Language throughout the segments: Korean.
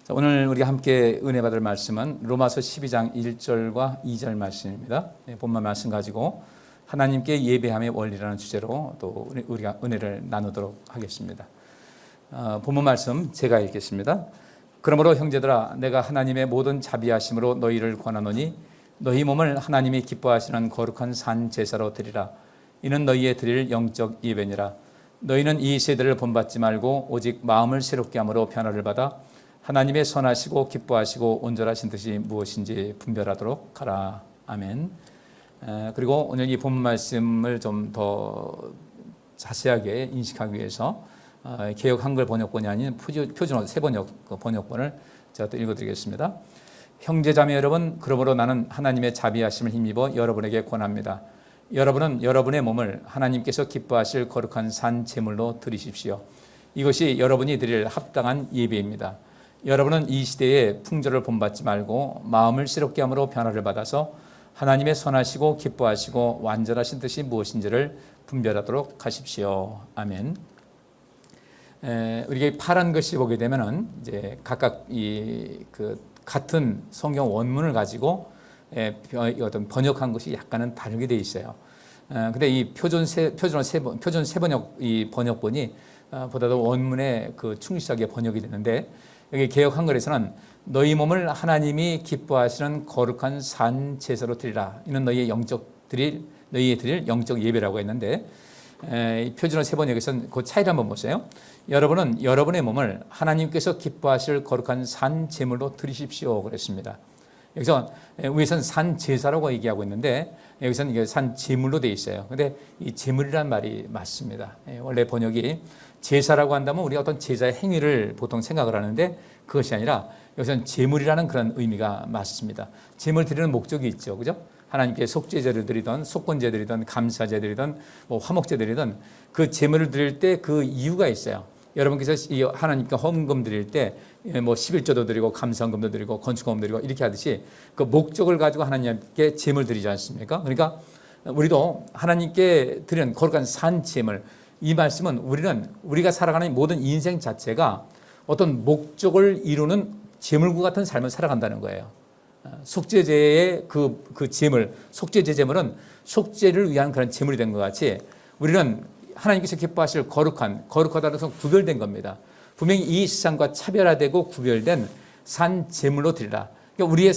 자, 오늘 우리가 함께 은혜 받을 말씀은 로마서 12장 1절과 2절 말씀입니다. 본문 말씀 가지고 하나님께 예배함의 원리라는 주제로 또 우리가 은혜를 나누도록 하겠습니다. 본문 말씀 제가 읽겠습니다. 그러므로 형제들아, 내가 하나님의 모든 자비하심으로 너희를 권하노니 너희 몸을 하나님이 기뻐하시는 거룩한 산 제사로 드리라. 이는 너희의 드릴 영적 예배니라. 너희는 이 세대를 본받지 말고 오직 마음을 새롭게 함으로 변화를 받아 하나님의 선하시고 기뻐하시고 온전하신 뜻이 무엇인지 분별하도록 하라. 아멘. 그리고 오늘 이 본문 말씀을 좀 더 자세하게 인식하기 위해서 개역 한글 번역본이 아닌 표준어 세번역 번역본을 제가 또 읽어드리겠습니다. 형제자매 여러분, 그러므로 나는 하나님의 자비하심을 힘입어 여러분에게 권합니다. 여러분은 여러분의 몸을 하나님께서 기뻐하실 거룩한 산 제물로 드리십시오. 이것이 여러분이 드릴 합당한 예배입니다. 여러분은 이 시대의 풍조를 본받지 말고 마음을 새롭게 함으로 변화를 받아서 하나님의 선하시고 기뻐하시고 완전하신 뜻이 무엇인지를 분별하도록 하십시오. 아멘. 우리가 파란 글씨 보게 되면은 이제 각각 같은 성경 원문을 가지고 어떤 번역한 것이 약간은 다르게 돼 있어요. 근데 이 표준 세번역 이 번역본이 보다도 원문에 충실하게 번역이 되는데, 여기 개역 한글에서는 너희 몸을 하나님이 기뻐하시는 거룩한 산 제사로 드리라. 이는 너희의 드릴 영적 예배라고 했는데, 표준어 세번역에서는 그 차이를 한번 보세요. 여러분은 여러분의 몸을 하나님께서 기뻐하실 거룩한 산 제물로 드리십시오 그랬습니다. 여기서 위에서는 산 제사라고 얘기하고 있는데 여기서는 이게 산 제물로 되어 있어요. 근데 이 제물이란 말이 맞습니다. 원래 번역이 제사라고 한다면 우리가 어떤 제사의 행위를 보통 생각을 하는데 그것이 아니라 여기서는 제물이라는 그런 의미가 맞습니다. 제물 드리는 목적이 있죠. 그죠? 하나님께 속죄제를 드리던 속건제 드리던 감사제 드리던 화목제 드리던 그 제물을 드릴 때 그 이유가 있어요. 여러분께서 하나님께 헌금 드릴 때 11조도 드리고 감사헌금도 드리고 건축헌금 드리고 이렇게 하듯이 그 목적을 가지고 하나님께 제물 드리지 않습니까? 그러니까 우리도 하나님께 드리는 거룩한 산 제물, 이 말씀은 우리가 살아가는 모든 인생 자체가 어떤 목적을 이루는 제물과 같은 삶을 살아간다는 거예요. 속죄제의 그 제물, 속죄제 제물은 속죄를 위한 그런 제물이 된 것 같이 우리는 하나님께서 기뻐하실 거룩하다는 것은 구별된 겁니다. 분명히 이 세상과 차별화되고 구별된 산 제물로 드리라. 그러니까 우리의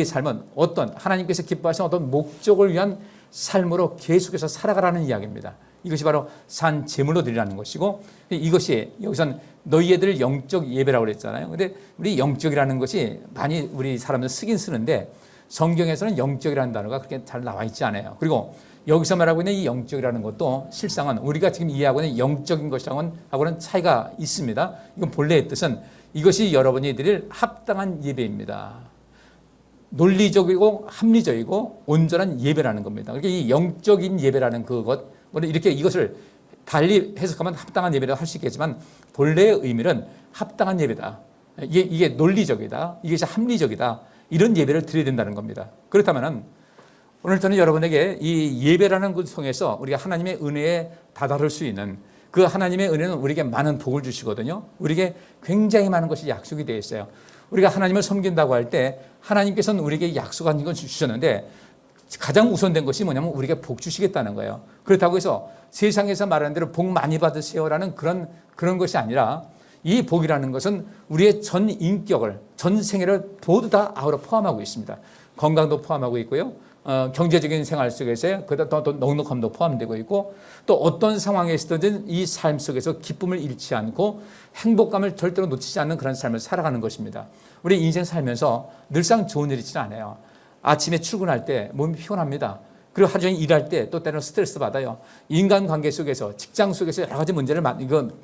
삶은 어떤 하나님께서 기뻐하시는 어떤 목적을 위한 삶으로 계속해서 살아가라는 이야기입니다. 이것이 바로 산 제물로 드리라는 것이고, 이것이 여기선 너희의 드릴 영적 예배라고 그랬잖아요. 근데 우리 영적이라는 것이 많이 우리 사람들 쓰긴 쓰는데 성경에서는 영적이라는 단어가 그렇게 잘 나와 있지 않아요. 그리고 여기서 말하고 있는 이 영적이라는 것도 실상은 우리가 지금 이해하고 있는 영적인 것하고는 차이가 있습니다. 이건 본래의 뜻은 이것이 여러분이 드릴 합당한 예배입니다. 논리적이고 합리적이고 온전한 예배라는 겁니다. 그러니까 이 영적인 예배라는 이렇게 이것을 달리 해석하면 합당한 예배라고 할 수 있겠지만 본래의 의미는 합당한 예배다. 이게 논리적이다. 이게 합리적이다. 이런 예배를 드려야 된다는 겁니다. 그렇다면 오늘 저는 여러분에게 이 예배라는 것 통해서 우리가 하나님의 은혜에 다다를 수 있는 그 하나님의 은혜는 우리에게 많은 복을 주시거든요. 우리에게 굉장히 많은 것이 약속이 되어 있어요. 우리가 하나님을 섬긴다고 할 때 하나님께서는 우리에게 약속한 걸 주셨는데 가장 우선된 것이 뭐냐면 우리에게 복 주시겠다는 거예요. 그렇다고 해서 세상에서 말하는 대로 복 많이 받으세요라는 그런 것이 아니라 이 복이라는 것은 우리의 전 인격을, 전 생애를 모두 다 아우러 포함하고 있습니다. 건강도 포함하고 있고요. 경제적인 생활 속에서의 또 넉넉함도 포함되고 있고, 또 어떤 상황에 있어든 이 삶 속에서 기쁨을 잃지 않고 행복감을 절대로 놓치지 않는 그런 삶을 살아가는 것입니다. 우리 인생 살면서 늘상 좋은 일이 있지는 않아요. 아침에 출근할 때 몸이 피곤합니다. 그리고 하루 종일 일할 때 또 때로는 스트레스 받아요. 인간관계 속에서, 직장 속에서 여러 가지 문제를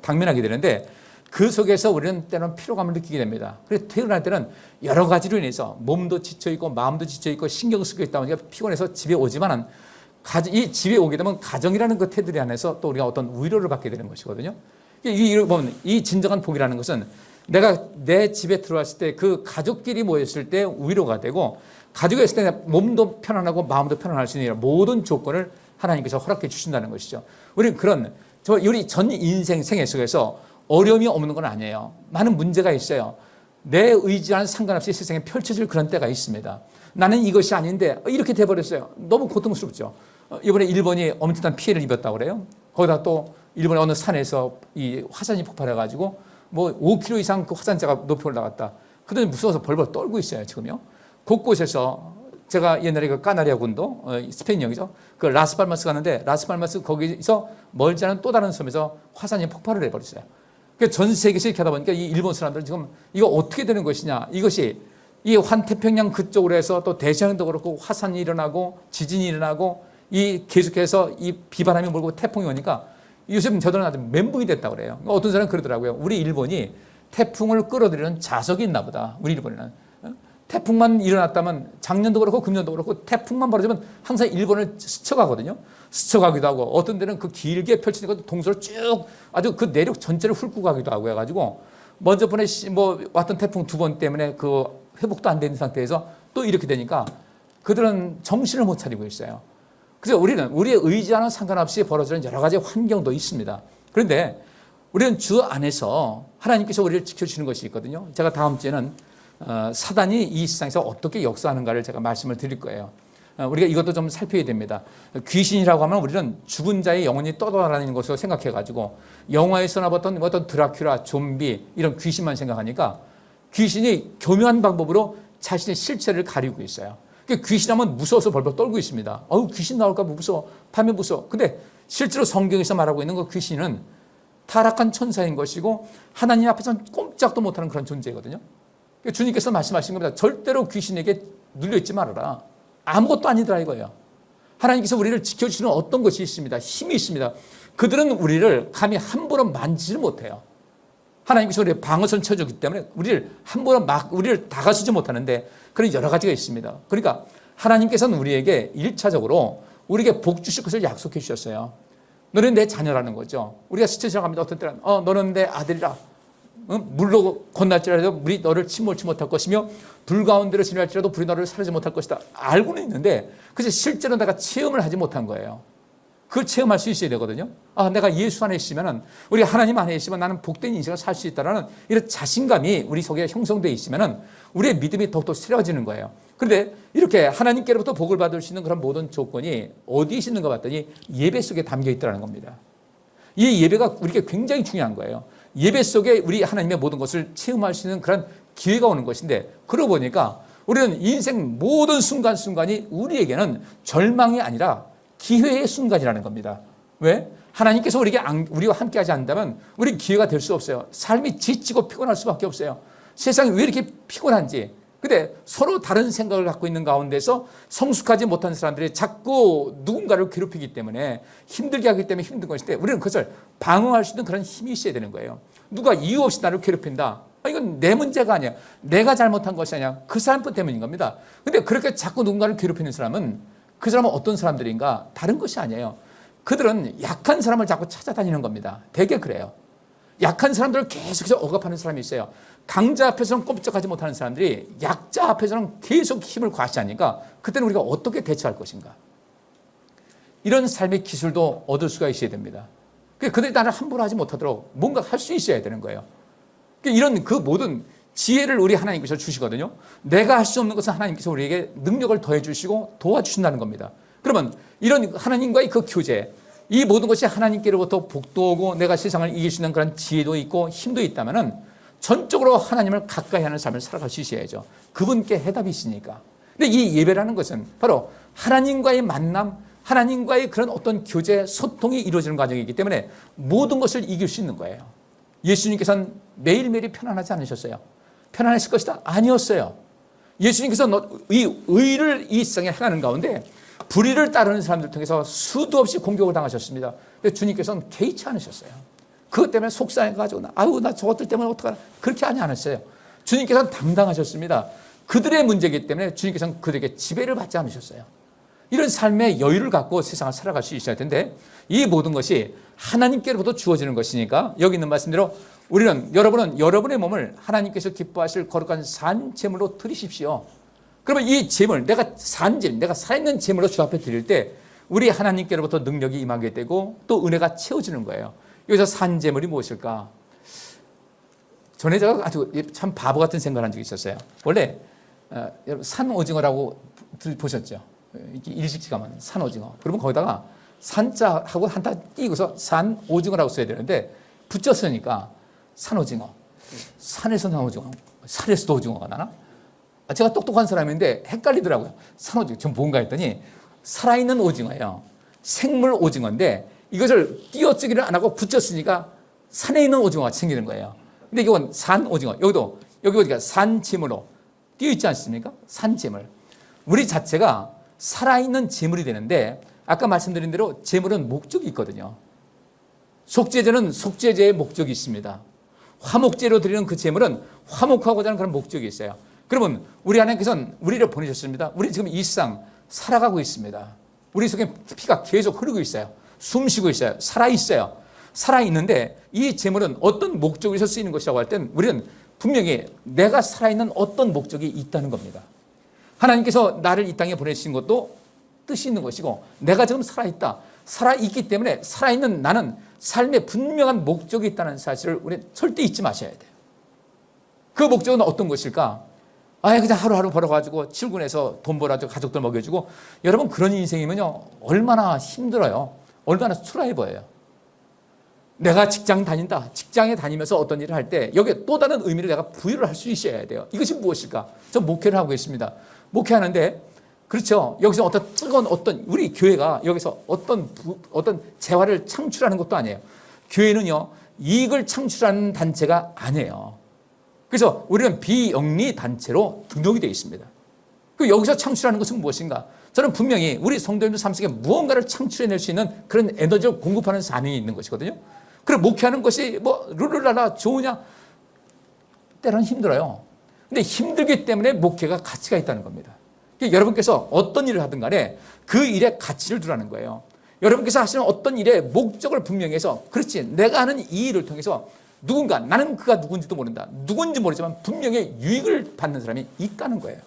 당면하게 되는데 그 속에서 우리는 때로는 피로감을 느끼게 됩니다. 그래서 퇴근할 때는 여러 가지로 인해서 몸도 지쳐있고 마음도 지쳐있고 신경 쓰고 있다 보니까 피곤해서 집에 오지만은 이 집에 오게 되면 가정이라는 그 테두리 안에서 또 우리가 어떤 위로를 받게 되는 것이거든요. 이걸 보면 이 진정한 복이라는 것은 내가 내 집에 들어왔을 때 그 가족끼리 모였을 때 위로가 되고, 가족이 있을 때 몸도 편안하고 마음도 편안할 수 있는 모든 조건을 하나님께서 허락해 주신다는 것이죠. 우리 우리 전 인생 생애 속에서 어려움이 없는 건 아니에요. 많은 문제가 있어요. 내 의지와는 상관없이 세상에 펼쳐질 그런 때가 있습니다. 나는 이것이 아닌데 이렇게 돼버렸어요. 너무 고통스럽죠. 이번에 일본이 엄청난 피해를 입었다고 그래요. 거기다 또 일본의 어느 산에서 이 화산이 폭발해가지고 뭐 5km 이상 그 화산재가 높이 올라갔다. 그들은 무서워서 벌벌 떨고 있어요, 지금요. 곳곳에서 제가 옛날에 그 까나리아 군도 스페인역이죠. 그 라스팔마스 갔는데 라스팔마스 거기서 멀지 않은 또 다른 섬에서 화산이 폭발을 해버렸어요. 전 세계에서 이렇게 하다 보니까 이 일본 사람들은 지금 이거 어떻게 되는 것이냐. 이것이 이 환태평양 그쪽으로 해서 또 대서양도 그렇고 화산이 일어나고 지진이 일어나고 이 계속해서 이 비바람이 몰고 태풍이 오니까 요즘 저들은 아주 멘붕이 됐다고 그래요. 어떤 사람은 그러더라고요. 우리 일본이 태풍을 끌어들이는 자석이 있나 보다. 우리 일본에는. 태풍만 일어났다면 작년도 그렇고 금년도 그렇고 태풍만 벌어지면 항상 일본을 스쳐가거든요. 스쳐가기도 하고 어떤 데는 그 길게 펼치니까 동서를 쭉 아주 그 내륙 전체를 훑고 가기도 하고 해가지고 먼저 번에 뭐 왔던 태풍 2번 때문에 그 회복도 안 되는 상태에서 또 이렇게 되니까 그들은 정신을 못 차리고 있어요. 그래서 우리는 우리의 의지와는 상관없이 벌어지는 여러 가지 환경도 있습니다. 그런데 우리는 주 안에서 하나님께서 우리를 지켜주시는 것이 있거든요. 제가 다음 주에는 사단이 이 세상에서 어떻게 역사하는가를 제가 말씀을 드릴 거예요. 우리가 이것도 좀 살펴야 됩니다. 귀신이라고 하면 우리는 죽은 자의 영혼이 떠돌아다니는 것으로 생각해가지고 영화에서나 봤던 어떤 드라큘라, 좀비 이런 귀신만 생각하니까 귀신이 교묘한 방법으로 자신의 실체를 가리고 있어요. 귀신하면 무서워서 벌벌 떨고 있습니다. 귀신 나올까 봐 무서워. 밤에 무서워. 근데 실제로 성경에서 말하고 있는 그 귀신은 타락한 천사인 것이고 하나님 앞에서는 꼼짝도 못하는 그런 존재거든요. 주님께서 말씀하신 겁니다. 절대로 귀신에게 눌려있지 말아라. 아무것도 아니더라 이거예요. 하나님께서 우리를 지켜주시는 어떤 것이 있습니다. 힘이 있습니다. 그들은 우리를 감히 함부로 만지지 못해요. 하나님께서 우리의 방어선 쳐주기 때문에 우리를 함부로 우리를 다가서지 못하는데 그런 여러 가지가 있습니다. 그러니까 하나님께서는 우리에게 1차적으로 우리에게 복 주실 것을 약속해 주셨어요. 너는 내 자녀라는 거죠. 우리가 시체 지나갑니다. 어떤 때는 너는 내 아들이라. 물로 건널지라도 물이 너를 침몰치 못할 것이며 불 가운데로 지날지라도 불이 너를 사르지 못할 것이다. 알고는 있는데 그래서 실제로 내가 체험을 하지 못한 거예요. 그걸 체험할 수 있어야 되거든요. 내가 예수 안에 있으면 우리 하나님 안에 있으면 나는 복된 인생을 살 수 있다는 이런 자신감이 우리 속에 형성되어 있으면 우리의 믿음이 더욱더 새로워지는 거예요. 그런데 이렇게 하나님께로부터 복을 받을 수 있는 그런 모든 조건이 어디에 있는가 봤더니 예배 속에 담겨 있다는 겁니다. 이 예배가 우리에게 굉장히 중요한 거예요. 예배 속에 우리 하나님의 모든 것을 체험할 수 있는 그런 기회가 오는 것인데 그러고 보니까 우리는 인생 모든 순간순간이 우리에게는 절망이 아니라 기회의 순간이라는 겁니다. 왜? 하나님께서 우리와 함께하지 않는다면 우리는 기회가 될 수 없어요. 삶이 지치고 피곤할 수밖에 없어요. 세상이 왜 이렇게 피곤한지. 근데 서로 다른 생각을 갖고 있는 가운데서 성숙하지 못한 사람들이 자꾸 누군가를 괴롭히기 때문에 힘들게 하기 때문에 힘든 것인데 우리는 그것을 방어할 수 있는 그런 힘이 있어야 되는 거예요. 누가 이유 없이 나를 괴롭힌다. 이건 내 문제가 아니야. 내가 잘못한 것이 아니야. 그 사람 때문인 겁니다. 근데 그렇게 자꾸 누군가를 괴롭히는 사람은 그 사람은 어떤 사람들인가? 다른 것이 아니에요. 그들은 약한 사람을 자꾸 찾아다니는 겁니다. 되게 그래요. 약한 사람들을 계속해서 억압하는 사람이 있어요. 강자 앞에서는 꼼짝하지 못하는 사람들이 약자 앞에서는 계속 힘을 과시하니까 그때는 우리가 어떻게 대처할 것인가? 이런 삶의 기술도 얻을 수가 있어야 됩니다. 그들이 나를 함부로 하지 못하도록 뭔가 할 수 있어야 되는 거예요. 이런 그 모든 지혜를 우리 하나님께서 주시거든요. 내가 할 수 없는 것은 하나님께서 우리에게 능력을 더해 주시고 도와주신다는 겁니다. 그러면 이런 하나님과의 그 교제, 이 모든 것이 하나님께로부터 복도 오고 내가 세상을 이길 수 있는 그런 지혜도 있고 힘도 있다면은 전적으로 하나님을 가까이 하는 삶을 살아갈 수 있어야죠. 그분께 해답이 있으니까. 근데 이 예배라는 것은 바로 하나님과의 만남, 하나님과의 그런 어떤 교제, 소통이 이루어지는 과정이기 때문에 모든 것을 이길 수 있는 거예요. 예수님께서는 매일매일이 편안하지 않으셨어요. 편안했을 것이다? 아니었어요. 예수님께서 이 의를 이 세상에 행하는 가운데 불의를 따르는 사람들 통해서 수도 없이 공격을 당하셨습니다. 근데 주님께서는 개의치 않으셨어요. 그것 때문에 속상해가지고 나 저것들 때문에 어떡하나 그렇게 하지 않았어요. 주님께서는 당당하셨습니다. 그들의 문제이기 때문에 주님께서는 그들에게 지배를 받지 않으셨어요. 이런 삶의 여유를 갖고 세상을 살아갈 수 있어야 되는데 이 모든 것이 하나님께로부터 주어지는 것이니까 여기 있는 말씀대로 여러분은 여러분의 몸을 하나님께서 기뻐하실 거룩한 산제물로 드리십시오. 그러면 이 제물, 내가 살아있는 제물로 주 앞에 드릴 때 우리 하나님께로부터 능력이 임하게 되고 또 은혜가 채워지는 거예요. 여기서 산제물이 무엇일까? 전에 제가 아주 참 바보 같은 생각을 한 적이 있었어요. 원래 여러분 산 오징어라고 보셨죠? 이렇게 일식집 가면 산 오징어. 그러면 거기다가 산자하고 한타 띄고서 산 오징어라고 써야 되는데 붙였으니까 산 오징어. 산에서 난 오징어. 산에서도 오징어가 나나? 제가 똑똑한 사람인데 헷갈리더라고요. 산 오징어. 전 뭔가 했더니 살아있는 오징어예요. 생물 오징어인데 이것을 띄어쓰기를 안 하고 붙였으니까 산에 있는 오징어가 생기는 거예요. 근데 이건 산 오징어. 여기 어디가 산짐으로 띄어 있지 않습니까? 산짐을. 우리 자체가 살아있는 재물이 되는데 아까 말씀드린 대로 재물은 목적이 있거든요. 속죄제는 속죄제의 목적이 있습니다. 화목제로 드리는 그 재물은 화목하고자 하는 그런 목적이 있어요. 그러면 우리 하나님께서는 우리를 보내셨습니다. 우리 지금 이 세상 살아가고 있습니다. 우리 속에 피가 계속 흐르고 있어요. 숨 쉬고 있어요. 살아있어요. 살아있는데 이 재물은 어떤 목적에서 쓰이는 것이라고 할 땐 우리는 분명히 내가 살아있는 어떤 목적이 있다는 겁니다. 하나님께서 나를 이 땅에 보내신 것도 뜻이 있는 것이고 내가 지금 살아있다. 살아있기 때문에 살아있는 나는 삶에 분명한 목적이 있다는 사실을 우리는 절대 잊지 마셔야 돼요. 그 목적은 어떤 것일까? 그냥 하루하루 벌어가지고 출근해서 돈 벌어가지고 가족들 먹여주고 여러분 그런 인생이면요 얼마나 힘들어요. 얼마나 초라해 보여요. 내가 직장 다닌다. 직장에 다니면서 어떤 일을 할 때 여기에 또 다른 의미를 내가 부여를 할 수 있어야 돼요. 이것이 무엇일까? 저 목회를 하고 있습니다. 목회하는데 그렇죠. 여기서 어떤 뜨거운 우리 교회가 여기서 어떤 재화를 창출하는 것도 아니에요. 교회는요 이익을 창출하는 단체가 아니에요. 그래서 우리는 비영리 단체로 등록이 되어 있습니다. 그 여기서 창출하는 것은 무엇인가? 저는 분명히 우리 성도님들 삶 속에 무언가를 창출해낼 수 있는 그런 에너지를 공급하는 사명이 있는 것이거든요. 그리고 목회하는 것이 룰루랄라 좋으냐? 때로는 힘들어요. 근데 힘들기 때문에 목회가 가치가 있다는 겁니다. 여러분께서 어떤 일을 하든 간에 그 일에 가치를 두라는 거예요. 여러분께서 하시는 어떤 일에 목적을 분명히 해서 그렇지 내가 하는 이 일을 통해서 누군가 나는 그가 누군지도 모른다. 누군지 모르지만 분명히 유익을 받는 사람이 있다는 거예요.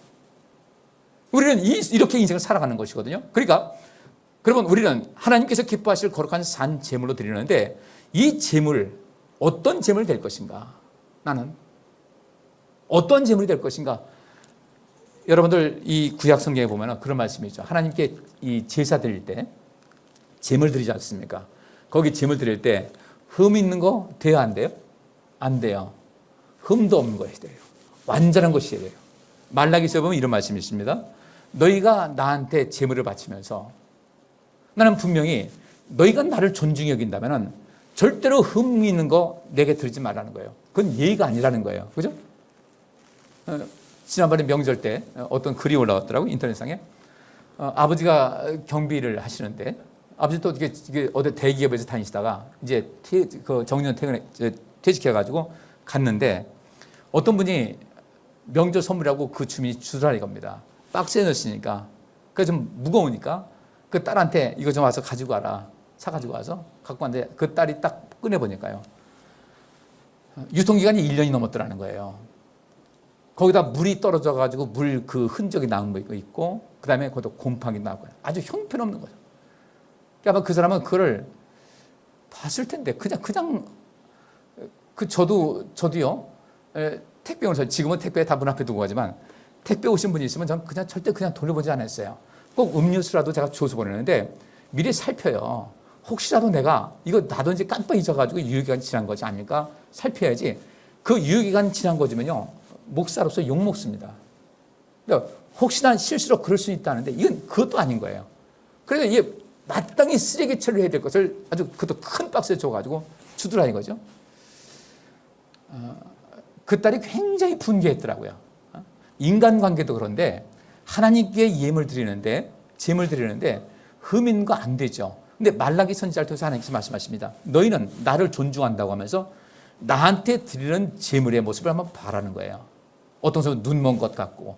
우리는 이렇게 인생을 살아가는 것이거든요. 그러니까 그러면 우리는 하나님께서 기뻐하실 거룩한 산 제물로 드리는데 이 제물 어떤 제물이 될 것인가? 나는 어떤 제물이 될 것인가? 여러분들 이 구약 성경에 보면 그런 말씀이 있죠. 하나님께 이 제사 드릴 때 제물 드리지 않습니까? 거기 제물 드릴 때 흠 있는 거 돼야 안 돼요? 안 돼요. 흠도 없는 것이 돼요. 완전한 것이 돼요. 말라기서에 보면 이런 말씀이 있습니다. 너희가 나한테 제물을 바치면서 나는 분명히 너희가 나를 존중히 여긴다면 절대로 흠 있는 거 내게 드리지 말라는 거예요. 그건 예의가 아니라는 거예요. 그죠? 지난번에 명절 때 어떤 글이 올라왔더라고요. 인터넷상에. 아버지가 경비를 하시는데 아버지도 이게 어디 대기업에서 다니시다가 이제 정년 퇴직해가지고 갔는데 어떤 분이 명절 선물이라고 그 주민이 주라는 겁니다. 박스에 넣으시니까 그게 좀 무거우니까 그 딸한테 이거 좀 와서 가지고 와라. 사가지고 와서 갖고 왔는데 그 딸이 딱 꺼내보니까요. 유통기간이 1년이 넘었더라는 거예요. 거기다 물이 떨어져가지고 물 그 흔적이 남은 거 있고 그 다음에 거기도 곰팡이 나고 아주 형편없는 거죠. 그러니까 그 사람은 그걸 봤을 텐데 그냥 저도요 택배 오면서 지금은 택배 다 문 앞에 두고 가지만 택배 오신 분이 있으면 저는 절대 돌려보지 않았어요. 꼭 음료수라도 제가 줘서 보내는데 미리 살펴요. 혹시라도 내가 이거 놔둔지 깜빡 잊어가지고 유효기간 지난 것이 아닐까 살펴야지. 그 유효기간 지난 거지만요 목사로서 욕 먹습니다. 그러니까 혹시나 실수로 그럴 수 있다는데 이건 그것도 아닌 거예요. 그래서 이게 마땅히 쓰레기 처리를 해야 될 것을 아주 그것도 큰 박스에 줘가지고 주더라 이거죠. 그 딸이 굉장히 분개했더라고요. 인간관계도 그런데 하나님께 예물 드리는데 제물 드리는데 흠인 거 안 되죠. 근데 말라기 선지자를 통해서 하나님께서 말씀하십니다. 너희는 나를 존중한다고 하면서 나한테 드리는 제물의 모습을 한번 바라는 거예요. 어떤 사람은 눈 먼 것 같고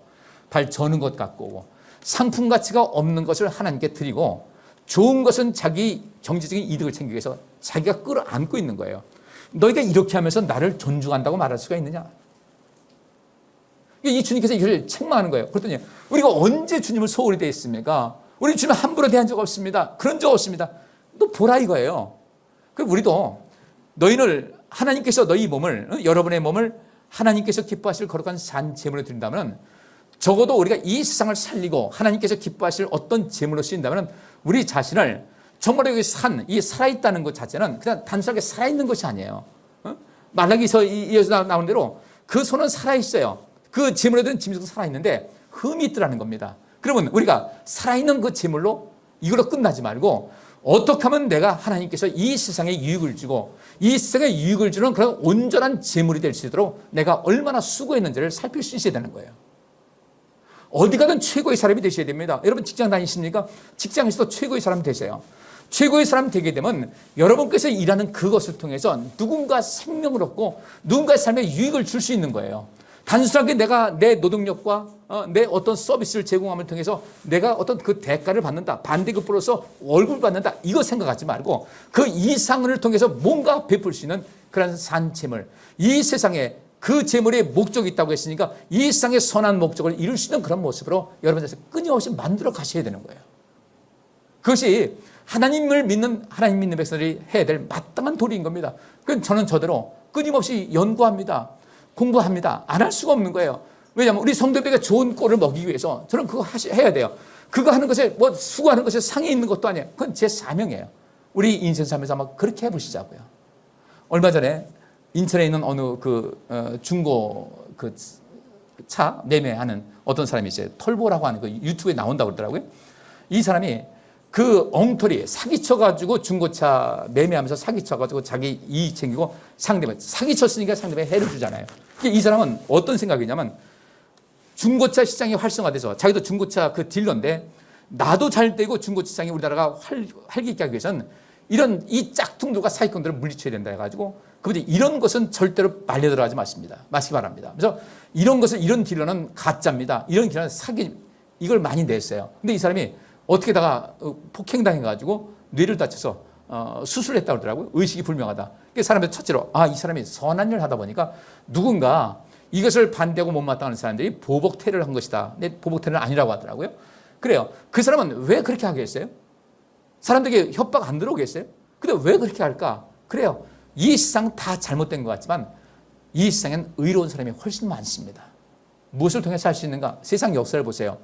발 저는 것 같고 상품 가치가 없는 것을 하나님께 드리고 좋은 것은 자기 경제적인 이득을 챙기기 위해서 자기가 끌어안고 있는 거예요. 너희가 이렇게 하면서 나를 존중한다고 말할 수가 있느냐? 이 주님께서 이걸 책망하는 거예요. 그랬더니 우리가 언제 주님을 소홀히 대했습니까? 우리 주님 함부로 대한 적 없습니다. 그런 적 없습니다. 너 보라 이거예요. 그럼 우리도 너희를 하나님께서 너희 몸을 여러분의 몸을 하나님께서 기뻐하실 거룩한 산 제물을 드린다면, 적어도 우리가 이 세상을 살리고 하나님께서 기뻐하실 어떤 제물로 쓰인다면 우리 자신을 정말 여기 이 살아있다는 것 자체는 그냥 단순하게 살아있는 것이 아니에요. 말라기서 이어서 나온 대로 그 손은 살아있어요. 그 제물에 든 짐승도 살아있는데 흠이 있더라는 겁니다. 그러면 우리가 살아있는 그 제물로 이걸로 끝나지 말고, 어떻게 하면 내가 하나님께서 이 세상에 유익을 주고 이 세상에 유익을 주는 그런 온전한 제물이 될 수 있도록 내가 얼마나 수고했는지를 살필 수 있어야 되는 거예요. 어디 가든 최고의 사람이 되셔야 됩니다. 여러분 직장 다니십니까? 직장에서도 최고의 사람이 되세요. 최고의 사람이 되게 되면 여러분께서 일하는 그것을 통해서 누군가 생명을 얻고 누군가의 삶에 유익을 줄 수 있는 거예요. 단순하게 내가 내 노동력과 내 어떤 서비스를 제공함을 통해서 내가 어떤 그 대가를 받는다, 반대급부로서 월급을 받는다, 이거 생각하지 말고 그 이상을 통해서 뭔가 베풀 수 있는 그런 산재물, 이 세상에 그 재물의 목적이 있다고 했으니까 이 세상의 선한 목적을 이룰 수 있는 그런 모습으로 여러분께서 끊임없이 만들어 가셔야 되는 거예요. 그것이 하나님 믿는 백성들이 해야 될 마땅한 도리인 겁니다. 그건 저는 저대로 끊임없이 연구합니다. 공부합니다. 안 할 수가 없는 거예요. 왜냐하면 우리 성도들에게 좋은 꼴을 먹이기 위해서 저는 그거 해야 돼요. 그거 하는 것에 뭐 수고하는 것에 상해 있는 것도 아니에요. 그건 제 사명이에요. 우리 인생 삶에서 한번 그렇게 해보시자고요. 얼마 전에 인천에 있는 어느 중고 차 매매하는 어떤 사람이 있어요. 털보라고 하는 그 유튜브에 나온다고 그러더라고요. 이 사람이 그 엉터리 사기쳐가지고 중고차 매매하면서 사기쳐가지고 자기 이익 챙기고 상대방 사기쳤으니까 상대방에 해를 주잖아요. 이 사람은 어떤 생각이냐면 중고차 시장이 활성화돼서 자기도 중고차 그 딜러인데 나도 잘 되고 중고차 시장이 우리나라가 활기있게 하기 위해서는 이런 이 짝퉁들과 사기꾼들을 물리쳐야 된다 해가지고 그분이 이런 것은 절대로 말려 들어가지 마시기 바랍니다. 그래서 이런 것을 이런 딜러는 가짜입니다. 이런 딜러는 사기, 이걸 많이 냈어요. 근데 이 사람이 어떻게다가 폭행당해가지고 뇌를 다쳐서 수술을 했다고 그러더라고요. 의식이 불명하다. 사람들 첫째로 이 사람이 선한 일을 하다 보니까 누군가 이것을 반대하고 못마땅한 사람들이 보복태를 한 것이다. 근데 보복태는 아니라고 하더라고요. 그래요. 그 사람은 왜 그렇게 하겠어요? 사람들에게 협박 안 들어오겠어요? 근데 왜 그렇게 할까? 그래요. 이 세상 다 잘못된 것 같지만 이 세상엔 의로운 사람이 훨씬 많습니다. 무엇을 통해서 할 수 있는가? 세상 역사를 보세요.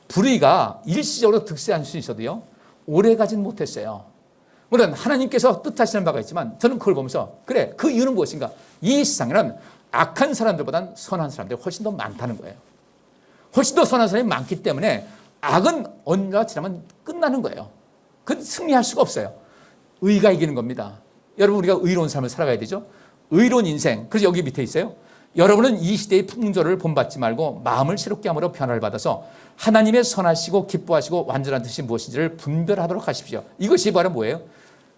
불의가 일시적으로 득세할 수 있어도요, 오래 가진 못했어요. 물론 하나님께서 뜻하시는 바가 있지만 저는 그걸 보면서 그래, 그 이유는 무엇인가? 이 세상에는 악한 사람들보다는 선한 사람들이 훨씬 더 많다는 거예요. 훨씬 더 선한 사람이 많기 때문에 악은 언제나 지나면 끝나는 거예요. 그건 승리할 수가 없어요. 의가 이기는 겁니다. 여러분, 우리가 의로운 삶을 살아가야 되죠. 의로운 인생. 그래서 여기 밑에 있어요. 여러분은 이 시대의 풍조를 본받지 말고 마음을 새롭게 함으로 변화를 받아서 하나님의 선하시고 기뻐하시고 완전한 뜻이 무엇인지를 분별하도록 하십시오. 이것이 바로 뭐예요?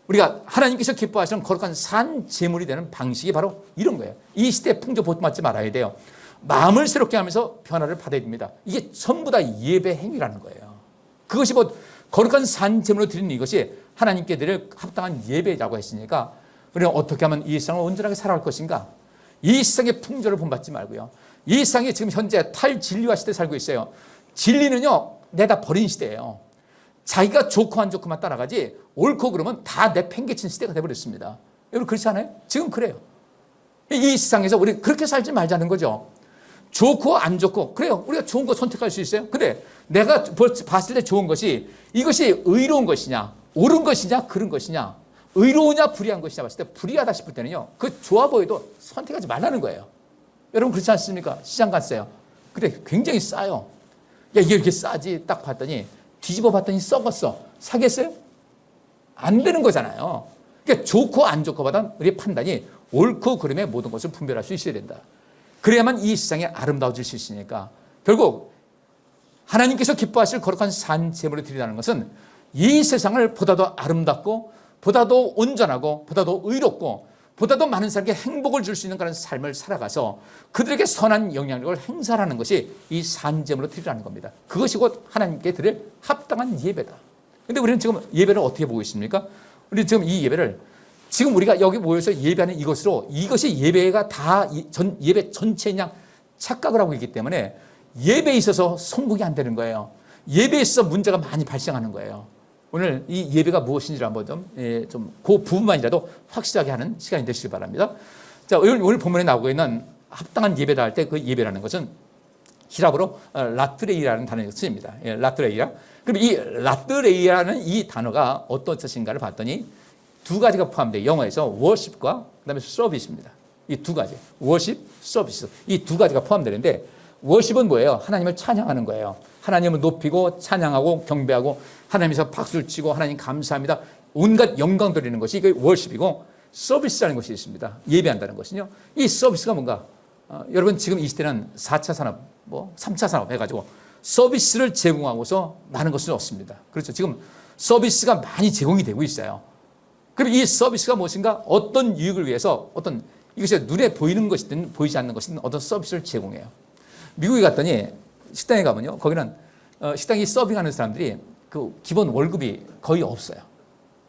우리가 하나님께서 기뻐하시는 거룩한 산 제물이 되는 방식이 바로 이런 거예요. 이 시대의 풍조 본받지 말아야 돼요. 마음을 새롭게 하면서 변화를 받아야 됩니다. 이게 전부 다 예배 행위라는 거예요. 그것이 뭐 거룩한 산 제물로 드리는 이것이 하나님께 드릴 합당한 예배라고 했으니까 우리가 어떻게 하면 이 세상을 온전하게 살아갈 것인가? 이 세상의 풍조를 본받지 말고요. 이 세상에 지금 현재 탈진리화 시대에 살고 있어요. 진리는요, 내다 버린 시대예요. 자기가 좋고 안 좋고만 따라가지 옳고 그러면 다 내팽개친 시대가 돼버렸습니다. 여러분 그렇지 않아요? 지금 그래요. 이 세상에서 우리 그렇게 살지 말자는 거죠. 좋고 안 좋고, 그래요. 우리가 좋은 거 선택할 수 있어요. 근데 내가 봤을 때 좋은 것이 이것이 의로운 것이냐, 옳은 것이냐, 그런 것이냐, 의로우냐 불의한 것이냐 봤을 때 불의하다 싶을 때는요, 그 좋아 보여도 선택하지 말라는 거예요. 여러분 그렇지 않습니까? 시장 갔어요. 근데 굉장히 싸요. 야, 이게 이렇게 싸지? 딱 봤더니 뒤집어 봤더니 썩었어. 사겠어요? 안 되는 거잖아요. 그러니까 좋고 안 좋고 보다 우리의 판단이 옳고 그름의 모든 것을 분별할 수 있어야 된다. 그래야만 이 세상이 아름다워질 수 있으니까 결국 하나님께서 기뻐하실 거룩한 산 제물을 드리라는 것은 이 세상을 보다도 아름답고 보다도 온전하고 보다도 의롭고 보다도 많은 사람에게 행복을 줄 수 있는 그런 삶을 살아가서 그들에게 선한 영향력을 행사하는 것이 이 산제물로 드리라는 겁니다. 그것이 곧 하나님께 드릴 합당한 예배다. 그런데 우리는 지금 예배를 어떻게 보고 있습니까? 우리 지금 이 예배를 지금 우리가 여기 모여서 예배하는 이것으로 이것이 예배가 다 예배 전체인 양 착각을 하고 있기 때문에 예배에 있어서 성공이 안 되는 거예요. 예배에 있어서 문제가 많이 발생하는 거예요. 오늘 이 예배가 무엇인지를 한번 좀 그 부분만이라도 확실하게 하는 시간이 되시기 바랍니다. 자, 오늘 본문에 나오고 있는 합당한 예배다 할 때 그 예배라는 것은 히라브로 라트레이라는 단어가 쓰입니다. 예, 라트레이라. 그럼 이 라트레이라는 이 단어가 어떤 뜻인가를 봤더니 두 가지가 포함돼요. 영어에서 worship과 그다음에 service입니다. 이 두 가지. worship, service. 이 두 가지가 포함되는데 worship은 뭐예요? 하나님을 찬양하는 거예요. 하나님을 높이고 찬양하고 경배하고 하나님께서 박수를 치고 하나님 감사합니다. 온갖 영광 돌리는 것이 이게 worship이고 서비스라는 것이 있습니다. 예배한다는 것은요. 이 서비스가 뭔가 여러분 지금 이 시대는 4차 산업, 3차 산업 해가지고 서비스를 제공하고서 많은 것을 얻습니다. 그렇죠. 지금 서비스가 많이 제공이 되고 있어요. 그럼 이 서비스가 무엇인가? 어떤 유익을 위해서 어떤 이것이 눈에 보이는 것이든 보이지 않는 것이든 어떤 서비스를 제공해요. 미국에 갔더니 식당에 가면요. 거기는 식당이 서빙하는 사람들이 그 기본 월급이 거의 없어요.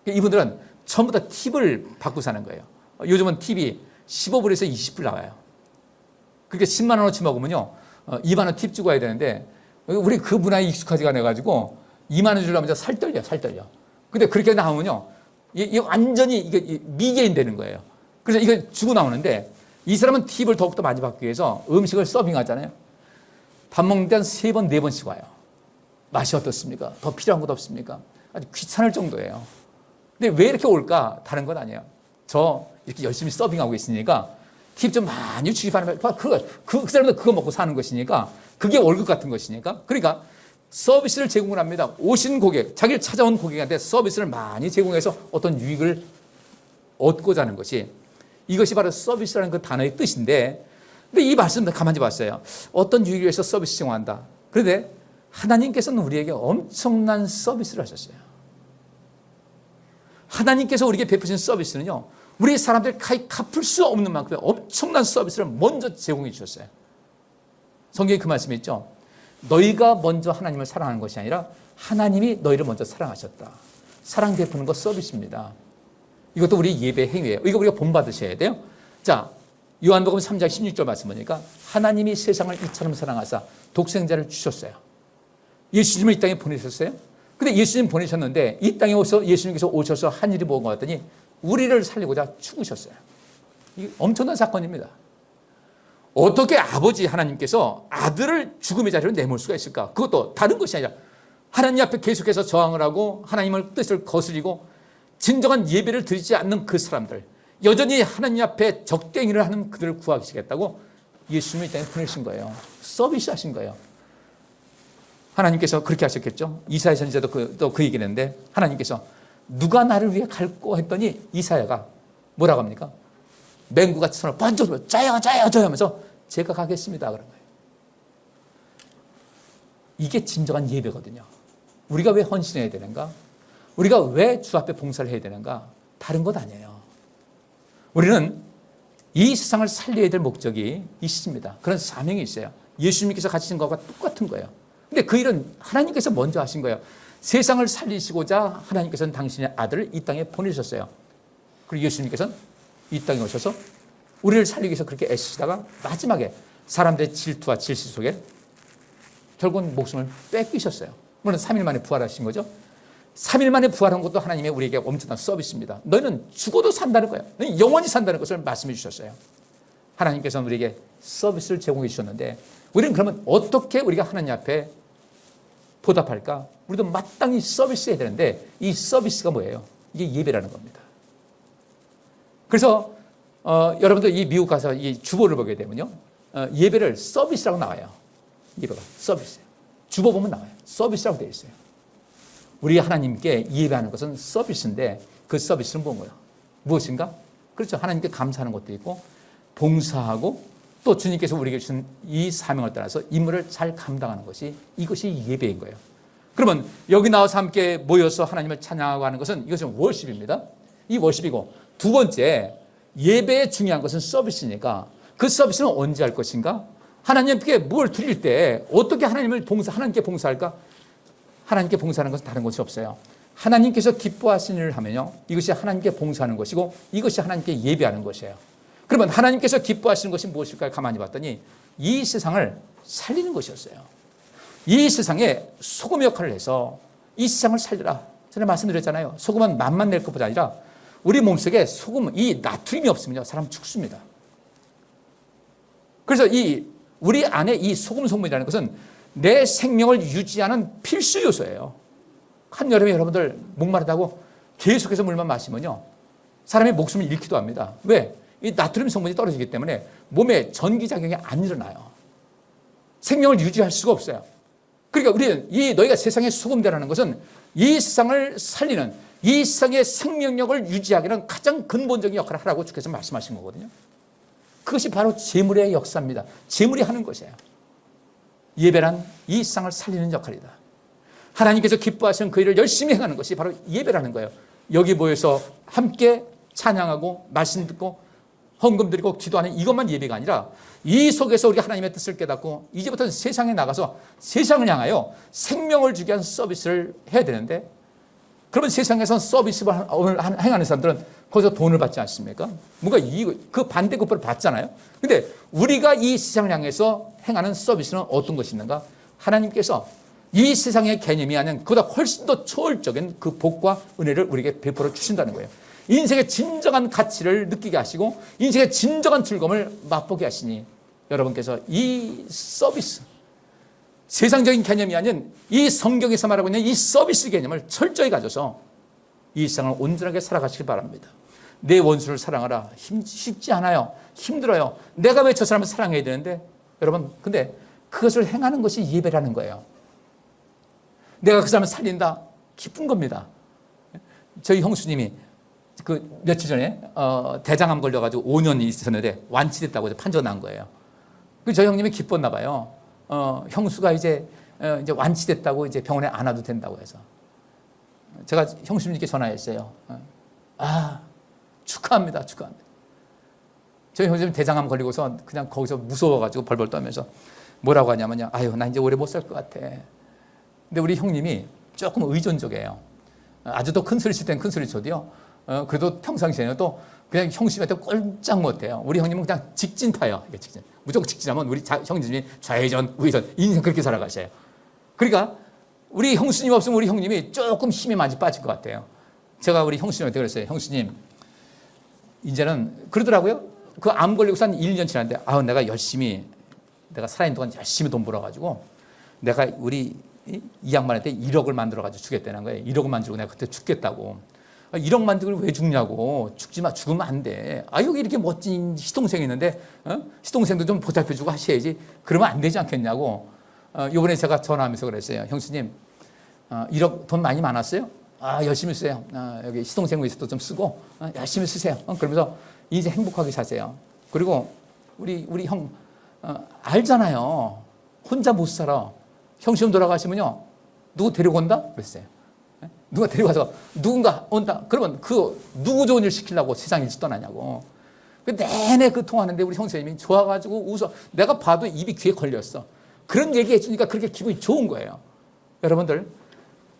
이분들은 전부 다 팁을 받고 사는 거예요. 요즘은 팁이 15불에서 20불 나와요. 그렇게 10만 원어치 먹으면요. 2만 원 팁 주고 와야 되는데 우리 그 문화에 익숙하지가 않아가지고 2만 원 주려면 살 떨려. 근데 그렇게 나오면요. 이게 완전히 이게 미개인 되는 거예요. 그래서 이걸 주고 나오는데 이 사람은 팁을 더욱더 많이 받기 위해서 음식을 서빙하잖아요. 밥 먹는 데 한 3번, 4번씩 와요. 맛이 어떻습니까? 더 필요한 것 없습니까? 아주 귀찮을 정도예요. 근데 왜 이렇게 올까? 다른 건 아니에요. 저 이렇게 열심히 서빙하고 있으니까 팁 좀 많이 주기 바랍니다. 그 사람도 그거 먹고 사는 것이니까 그게 월급 같은 것이니까. 그러니까 서비스를 제공을 합니다. 오신 고객, 자기를 찾아온 고객한테 서비스를 많이 제공해서 어떤 유익을 얻고자 하는 것이 이것이 바로 서비스라는 그 단어의 뜻인데 근데 이 말씀을 가만히 봤어요. 어떤 유익을 위해서 서비스 제공한다. 그런데 하나님께서는 우리에게 엄청난 서비스를 하셨어요. 하나님께서 우리에게 베푸신 서비스는요. 우리 사람들 갚을 수 없는 만큼의 엄청난 서비스를 먼저 제공해 주셨어요. 성경에 그 말씀이 있죠. 너희가 먼저 하나님을 사랑하는 것이 아니라 하나님이 너희를 먼저 사랑하셨다. 사랑 베푸는 것 서비스입니다. 이것도 우리 예배 행위예요. 이거 우리가 본받으셔야 돼요. 자, 요한복음 3장 16절 말씀 보니까 하나님이 세상을 이처럼 사랑하사 독생자를 주셨어요. 예수님을 이 땅에 보내셨어요. 근데 예수님 보내셨는데 이 땅에 오셔서 예수님께서 오셔서 한 일이 뭐가 왔더니 우리를 살리고자 죽으셨어요. 이게 엄청난 사건입니다. 어떻게 아버지 하나님께서 아들을 죽음의 자리로 내몰 수가 있을까? 그것도 다른 것이 아니라 하나님 앞에 계속해서 저항을 하고 하나님의 뜻을 거스리고 진정한 예배를 드리지 않는 그 사람들, 여전히 하나님 앞에 적대행위를 하는 그들을 구하시겠다고 예수님을 이 땅에 보내신 거예요. 서비스 하신 거예요. 하나님께서 그렇게 하셨겠죠. 이사야 선지자도 또 그 얘기를 했는데 하나님께서 누가 나를 위해 갈고 했더니 이사야가 뭐라고 합니까? 맹구같이 손을 번쩍 들어 저요 하면서 제가 가겠습니다 그런 거예요. 이게 진정한 예배거든요. 우리가 왜 헌신해야 되는가? 우리가 왜 주 앞에 봉사를 해야 되는가? 다른 것 아니에요. 우리는 이 세상을 살려야 될 목적이 있습니다. 그런 사명이 있어요. 예수님께서 가지신 것과 똑같은 거예요. 근데 그 일은 하나님께서 먼저 하신 거예요. 세상을 살리시고자 하나님께서는 당신의 아들을 이 땅에 보내셨어요. 그리고 예수님께서는 이 땅에 오셔서 우리를 살리기 위해서 그렇게 애쓰시다가 마지막에 사람들의 질투와 질시 속에 결국은 목숨을 뺏기셨어요. 물론 3일 만에 부활하신 거죠. 3일 만에 부활한 것도 하나님의 우리에게 엄청난 서비스입니다. 너희는 죽어도 산다는 거예요. 너희는 영원히 산다는 것을 말씀해 주셨어요. 하나님께서는 우리에게 서비스를 제공해 주셨는데 우리는 그러면 어떻게 우리가 하나님 앞에 보답할까? 우리도 마땅히 서비스해야 되는데 이 서비스가 뭐예요? 이게 예배라는 겁니다. 그래서 여러분들 이 미국 가서 이 주보를 보게 되면요. 예배를 서비스라고 나와요. 예배가 서비스. 주보 보면 나와요. 서비스라고 되어 있어요. 우리 하나님께 예배하는 것은 서비스인데 그 서비스는 뭐예요? 무엇인가? 그렇죠. 하나님께 감사하는 것도 있고 봉사하고 또 주님께서 우리에게 주신 이 사명을 따라서 임무를 잘 감당하는 것이 이것이 예배인 거예요. 그러면 여기 나와서 함께 모여서 하나님을 찬양하고 하는 것은 이것은 워십입니다. 이 워십이고 두 번째 예배의 중요한 것은 서비스니까 그 서비스는 언제 할 것인가? 하나님께 뭘 드릴 때 어떻게 하나님께 봉사할까? 하나님께 봉사하는 것은 다른 것이 없어요. 하나님께서 기뻐하시는 일을 하면요. 이것이 하나님께 봉사하는 것이고 이것이 하나님께 예배하는 것이에요. 그러면 하나님께서 기뻐하시는 것이 무엇일까 가만히 봤더니 이 세상을 살리는 것이었어요. 이 세상에 소금 역할을 해서 이 세상을 살려라. 전에 말씀드렸잖아요. 소금은 맛만 낼 것보다 아니라 우리 몸속에 소금, 이 나트륨이 없으면요. 사람 죽습니다. 그래서 우리 안에 이 소금 성분이라는 것은 내 생명을 유지하는 필수 요소예요. 한여름에 여러분들 목마르다고 계속해서 물만 마시면요, 사람의 목숨을 잃기도 합니다. 왜? 이 나트륨 성분이 떨어지기 때문에 몸에 전기작용이 안 일어나요. 생명을 유지할 수가 없어요. 그러니까 우리는 너희가 세상의 소금되라는 것은 이 세상을 살리는, 이 세상의 생명력을 유지하기는 가장 근본적인 역할을 하라고 주께서 말씀하신 거거든요. 그것이 바로 제물의 역사입니다. 제물이 하는 것이에요. 예배란 이 세상을 살리는 역할이다. 하나님께서 기뻐하시는 그 일을 열심히 행하는 것이 바로 예배라는 거예요. 여기 모여서 함께 찬양하고 말씀 듣고 헌금 드리고 기도하는 이것만 예배가 아니라 이 속에서 우리가 하나님의 뜻을 깨닫고 이제부터는 세상에 나가서 세상을 향하여 생명을 주게 하는 서비스를 해야 되는데, 그러면 세상에서 서비스를 행하는 사람들은 거기서 돈을 받지 않습니까? 뭔가 그 반대급부를 받잖아요. 근데 우리가 이 세상을 향해서 행하는 서비스는 어떤 것이 있는가? 하나님께서 이 세상의 개념이 아닌 그보다 훨씬 더 초월적인 그 복과 은혜를 우리에게 베풀어 주신다는 거예요. 인생의 진정한 가치를 느끼게 하시고 인생의 진정한 즐거움을 맛보게 하시니, 여러분께서 이 서비스, 세상적인 개념이 아닌 이 성경에서 말하고 있는 이 서비스 개념을 철저히 가져서 이 세상을 온전하게 살아가시기 바랍니다. 내 원수를 사랑하라. 쉽지 않아요. 힘들어요. 내가 왜 저 사람을 사랑해야 되는데, 여러분, 근데 그것을 행하는 것이 예배라는 거예요. 내가 그 사람을 살린다. 기쁜 겁니다. 저희 형수님이 그 며칠 전에 대장암 걸려가지고 5년 있었는데 완치됐다고 판정 난 거예요. 저희 형님이 기뻤나 봐요. 형수가 이제 완치됐다고 이제 병원에 안 와도 된다고 해서. 제가 형수님께 전화했어요. 축하합니다. 축하합니다. 저희 형수님 대장암 걸리고서 그냥 거기서 무서워가지고 벌벌 떠면서 뭐라고 하냐면요. 아유, 나 이제 오래 못 살 것 같아. 근데 우리 형님이 조금 의존적이에요. 아주 더 큰 소리 칠 땐 큰 소리 쳐도요. 그래도 평상시에는 또 그냥 형수님한테 꼴짝 못해요. 우리 형님은 그냥 직진파예요. 직진. 무조건 직진하면 우리 형님이 좌회전, 우회전, 인생 그렇게 살아가셔요. 그러니까 우리 형수님 없으면 우리 형님이 조금 힘이 많이 빠질 것 같아요. 제가 우리 형수님한테 그랬어요. 형수님, 이제는 그러더라고요. 그 암 걸리고서 한 1년 지났는데, 내가 살아있는 동안 열심히 돈 벌어가지고 내가 우리 이 양반한테 1억을 만들어가지고 주겠다는 거예요. 1억을 만들고 내가 그때 죽겠다고. 1억 만들고 왜 죽냐고. 죽으면 안 돼. 여기 이렇게 멋진 시동생이 있는데, 시동생도 좀 보살펴주고 하셔야지. 그러면 안 되지 않겠냐고. 이번에 제가 전화하면서 그랬어요. 형수님, 1억 돈 많이 많았어요? 열심히 쓰세요. 여기 시동생 위해서도 좀 쓰고, 열심히 쓰세요. 그러면서 이제 행복하게 사세요. 그리고 우리 형, 알잖아요. 혼자 못 살아. 형수님 돌아가시면요, 누구 데리고 온다? 그랬어요. 누가 데려가서 누군가 온다. 그러면 누구 좋은 일 시키려고 세상 일찍 떠나냐고. 내내 통화하는데 우리 형수님이 좋아가지고 웃어. 내가 봐도 입이 귀에 걸렸어. 그런 얘기 해주니까 그렇게 기분이 좋은 거예요. 여러분들,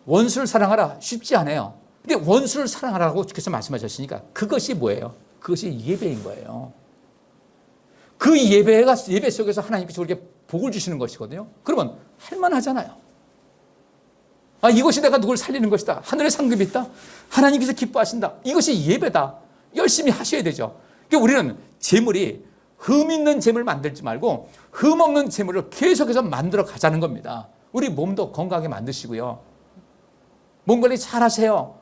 원수를 사랑하라. 쉽지 않아요. 근데 원수를 사랑하라고 주께서 말씀하셨으니까 그것이 뭐예요? 그것이 예배인 거예요. 그 예배 속에서 하나님께서 우리에게 복을 주시는 것이거든요. 그러면 할만하잖아요. 이것이 내가 누굴 살리는 것이다. 하늘에 상급이 있다. 하나님께서 기뻐하신다. 이것이 예배다. 열심히 하셔야 되죠. 그러니까 우리는 재물이 흠 있는 재물 만들지 말고 흠 없는 재물을 계속해서 만들어 가자는 겁니다. 우리 몸도 건강하게 만드시고요. 몸 관리 잘 하세요.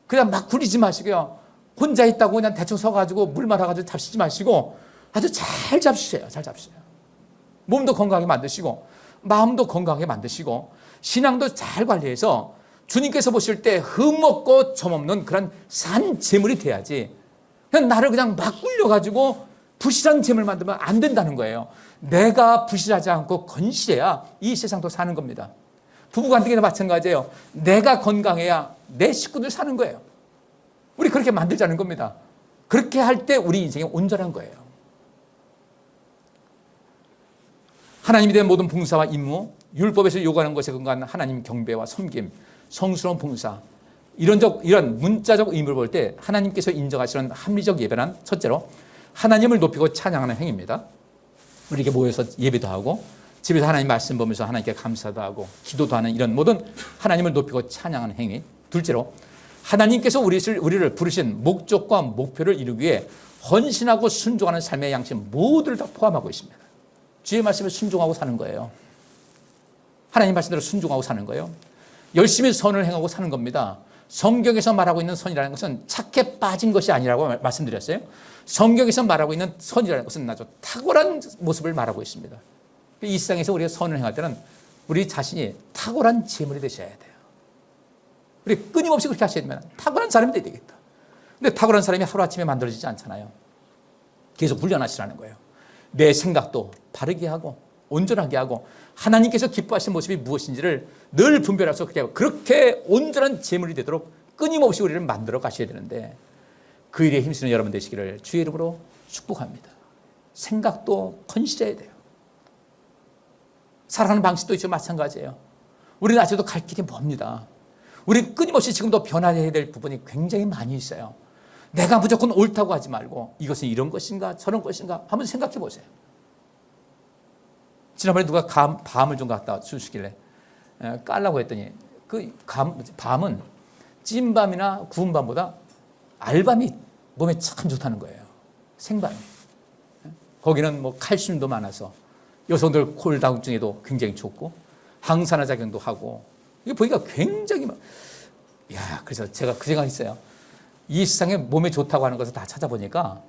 그냥 막 굴리지 마시고요. 혼자 있다고 그냥 대충 서가지고 물 말아가지고 잡수지 마시고 아주 잘 잡수세요. 잘 잡수세요. 몸도 건강하게 만드시고 마음도 건강하게 만드시고 신앙도 잘 관리해서 주님께서 보실 때 흠없고 점없는 그런 산 재물이 돼야지, 그냥 나를 그냥 막 굴려가지고 부실한 재물 만들면 안 된다는 거예요. 내가 부실하지 않고 건실해야 이 세상도 사는 겁니다. 부부관계나 마찬가지예요. 내가 건강해야 내 식구들 사는 거예요. 우리 그렇게 만들자는 겁니다. 그렇게 할 때 우리 인생이 온전한 거예요. 하나님에 대한 모든 봉사와 임무, 율법에서 요구하는 것에 근거한 하나님 경배와 섬김, 성스러운 봉사, 이런 문자적 의미를 볼 때 하나님께서 인정하시는 합리적 예배란 첫째로 하나님을 높이고 찬양하는 행위입니다. 우리 이렇게 모여서 예배도 하고 집에서 하나님 말씀 보면서 하나님께 감사도 하고 기도도 하는 이런 모든 하나님을 높이고 찬양하는 행위. 둘째로 하나님께서 우리를 부르신 목적과 목표를 이루기 위해 헌신하고 순종하는 삶의 양심 모두를 다 포함하고 있습니다. 주의 말씀에 순종하고 사는 거예요. 하나님 말씀대로 순종하고 사는 거예요. 열심히 선을 행하고 사는 겁니다. 성경에서 말하고 있는 선이라는 것은 착해 빠진 것이 아니라고 말씀드렸어요. 성경에서 말하고 있는 선이라는 것은 아주 탁월한 모습을 말하고 있습니다. 이 세상에서 우리가 선을 행할 때는 우리 자신이 탁월한 재물이 되셔야 돼요. 우리 끊임없이 그렇게 하셔야 되면 탁월한 사람이 되어야 되겠다. 근데 탁월한 사람이 하루아침에 만들어지지 않잖아요. 계속 훈련하시라는 거예요. 내 생각도 바르게 하고 온전하게 하고 하나님께서 기뻐하시는 모습이 무엇인지를 늘 분별해서 그렇게 온전한 재물이 되도록 끊임없이 우리를 만들어 가셔야 되는데 그 일에 힘쓰는 여러분 되시기를 주의 이름으로 축복합니다. 생각도 건실해야 돼요. 살아가는 방식도 있죠. 마찬가지예요. 우리는 아직도 갈 길이 멉니다. 우리는 끊임없이 지금도 변화해야 될 부분이 굉장히 많이 있어요. 내가 무조건 옳다고 하지 말고 이것은 이런 것인가 저런 것인가 한번 생각해 보세요. 지난번에 누가 밤을 좀 갖다 주시길래 깔라고 했더니 그 밤은 찐 밤이나 구운 밤보다 알밤이 몸에 참 좋다는 거예요. 생밤이. 거기는 뭐 칼슘도 많아서 여성들 콜다운증에도 굉장히 좋고 항산화 작용도 하고 이게 보니까 굉장히 그래서 제가 그 생각했어요. 이 세상에 몸에 좋다고 하는 것을 다 찾아보니까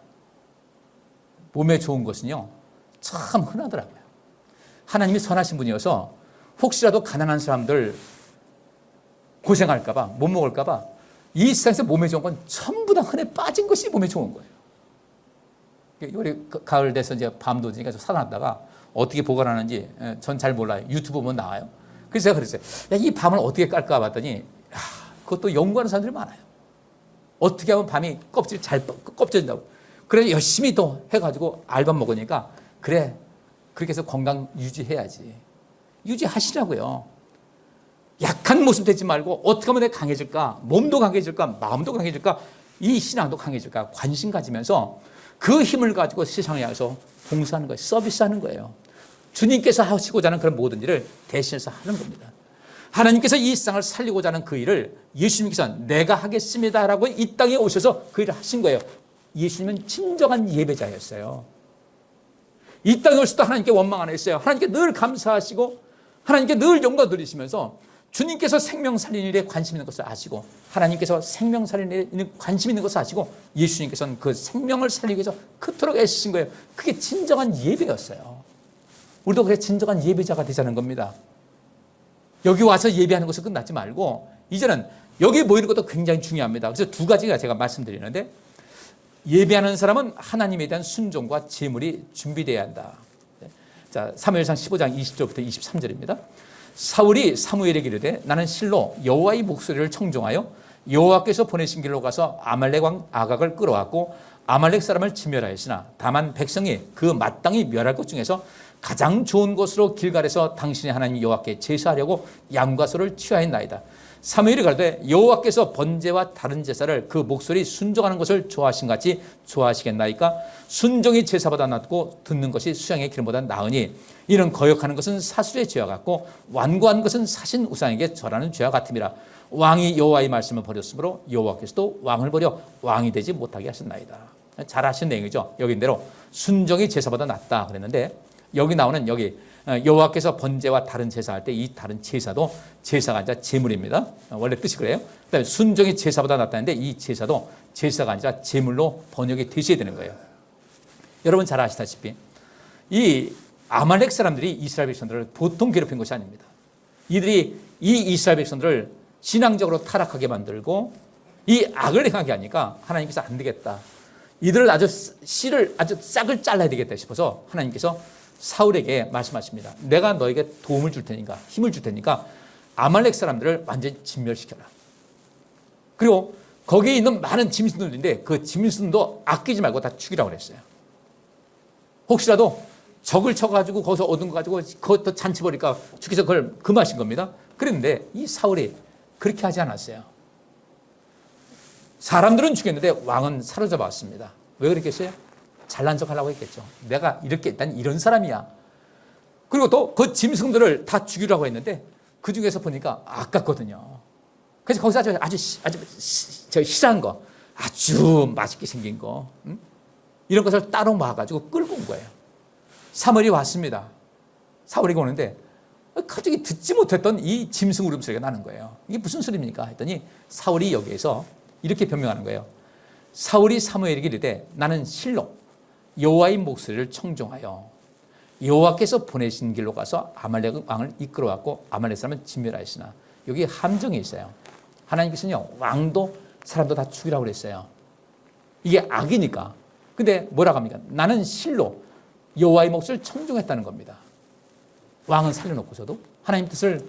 몸에 좋은 것은요 참 흔하더라고요. 하나님이 선하신 분이어서 혹시라도 가난한 사람들 고생할까 봐 못 먹을까 봐 이 세상에서 몸에 좋은 건 전부 다 흔해 빠진 것이 몸에 좋은 거예요. 우리 가을 돼서 이제 밤도 되니까 좀 사놨다가 어떻게 보관하는지 전 잘 몰라요. 유튜브 보면 나와요. 그래서 제가 그랬어요. 이 밤을 어떻게 깔까 봤더니 그것도 연구하는 사람들이 많아요. 어떻게 하면 밤이 껍질이 잘 껍질진다고. 그래서 열심히 또 해가지고 알밤 먹으니까 그래 그렇게 해서 건강 유지해야지. 유지하시라고요. 약한 모습 되지 말고 어떻게 하면 내가 강해질까? 몸도 강해질까? 마음도 강해질까? 이 신앙도 강해질까? 관심 가지면서 그 힘을 가지고 세상에 와서 봉사하는 거예요. 서비스하는 거예요. 주님께서 하시고자 하는 그런 모든 일을 대신해서 하는 겁니다. 하나님께서 이 세상을 살리고자 하는 그 일을 예수님께서 내가 하겠습니다라고 이 땅에 오셔서 그 일을 하신 거예요. 예수님은 진정한 예배자였어요. 이 땅에 오셔서 하나님께 원망 안 했어요. 하나님께 늘 감사하시고 하나님께 늘 영광 돌리시면서 주님께서 생명 살리는 일에 관심 있는 것을 아시고 하나님께서 생명 살리는 일에 관심 있는 것을 아시고 예수님께서는 그 생명을 살리기 위해서 그토록 애쓰신 거예요. 그게 진정한 예배였어요. 우리도 그래 진정한 예배자가 되자는 겁니다. 여기 와서 예배하는 것은 끝나지 말고 이제는 여기 모이는 것도 굉장히 중요합니다. 그래서 두 가지가 제가 말씀드리는데 예배하는 사람은 하나님에 대한 순종과 제물이 준비되어야 한다. 자, 사무엘상 15장 20절부터 23절입니다. 사울이 사무엘에게 이르되 나는 실로 여호와의 목소리를 청종하여 여호와께서 보내신 길로 가서 아말렉 왕 아각을 끌어왔고 아말렉 사람을 진멸하였으나 다만 백성이 그 마땅히 멸할 것 중에서 가장 좋은 곳으로 길갈에서 당신의 하나님 여호와께 제사하려고 양과 소를 취하였나이다. 사무엘이 가로되 여호와께서 번제와 다른 제사를 그 목소리 순종하는 것을 좋아하신 같이 좋아하시겠나이까? 순종이 제사보다 낫고 듣는 것이 수양의 기름보다 나으니 이는 거역하는 것은 사술의 죄와 같고 완고한 것은 사신 우상에게 절하는 죄와 같음이라. 왕이 여호와의 말씀을 버렸으므로 여호와께서도 왕을 버려 왕이 되지 못하게 하셨나이다. 잘 하신 내용이죠. 여기대로 순종이 제사보다 낫다 그랬는데 여기 나오는 여기 여호와께서 번제와 다른 제사할 때 이 다른 제사도 제사가 아니라 제물입니다. 원래 뜻이 그래요. 그다음에 순종이 제사보다 낫다는데 이 제사도 제사가 아니라 제물로 번역이 되셔야 되는 거예요. 여러분 잘 아시다시피 이 아말렉 사람들이 이스라엘 백성들을 보통 괴롭힌 것이 아닙니다. 이들이 이 이스라엘 백성들을 신앙적으로 타락하게 만들고 이 악을 행하게 하니까 하나님께서 안 되겠다. 이들을 아주 싹을 잘라야 되겠다 싶어서 하나님께서 사울에게 말씀하십니다. 내가 너에게 도움을 줄 테니까 힘을 줄 테니까 아말렉 사람들을 완전히 진멸시켜라. 그리고 거기에 있는 많은 짐승들인데 그 짐승도 아끼지 말고 다 죽이라고 그랬어요. 혹시라도 적을 쳐가지고 거기서 얻은 거 가지고 그것도 잔치 벌일까 죽여서 그걸 금하신 겁니다. 그런데 이 사울이 그렇게 하지 않았어요. 사람들은 죽였는데 왕은 사로잡았습니다. 왜 그랬겠어요? 잘난 척 하려고 했겠죠. 내가 이렇게 난 이런 사람이야. 그리고 또 그 짐승들을 다 죽이려고 했는데 그 중에서 보니까 아깝거든요. 그래서 거기서 아주 실한 거, 아주 맛있게 생긴 거, 이런 것을 따로 모아가지고 끌고 온 거예요. 사무엘이 왔습니다. 사울이 오는데 갑자기 듣지 못했던 이 짐승 울음소리가 나는 거예요. 이게 무슨 소리입니까? 했더니 사울이 여기에서 이렇게 변명하는 거예요. 사울이 사무엘에게 이르되 나는 실로 여호와의 목소리를 청종하여 여호와께서 보내신 길로 가서 아말렉 왕을 이끌어왔고 아말렉 사람은 진멸하였으나 여기 함정이 있어요. 하나님께서는요, 왕도 사람도 다 죽이라고 그랬어요. 이게 악이니까. 근데 뭐라고 합니까? 나는 실로 여호와의 목소리를 청종했다는 겁니다. 왕은 살려놓고서도 하나님 뜻을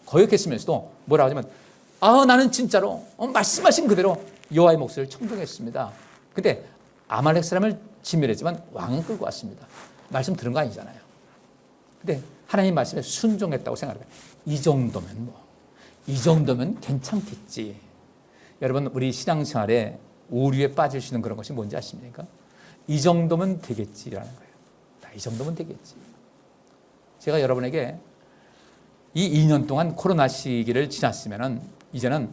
거역했으면서도 뭐라고 하냐면 나는 진짜로 말씀하신 그대로 여호와의 목소리를 청종했습니다. 근데 아말렉 사람을 진멸했지만 왕은 끌고 왔습니다. 말씀 들은 거 아니잖아요. 근데 하나님 말씀에 순종했다고 생각해요. 이 정도면 괜찮겠지. 여러분, 우리 신앙생활에 오류에 빠질 수 있는 그런 것이 뭔지 아십니까? 이 정도면 되겠지라는 거예요. 이 정도면 되겠지. 제가 여러분에게 이 2년 동안 코로나 시기를 지났으면은 이제는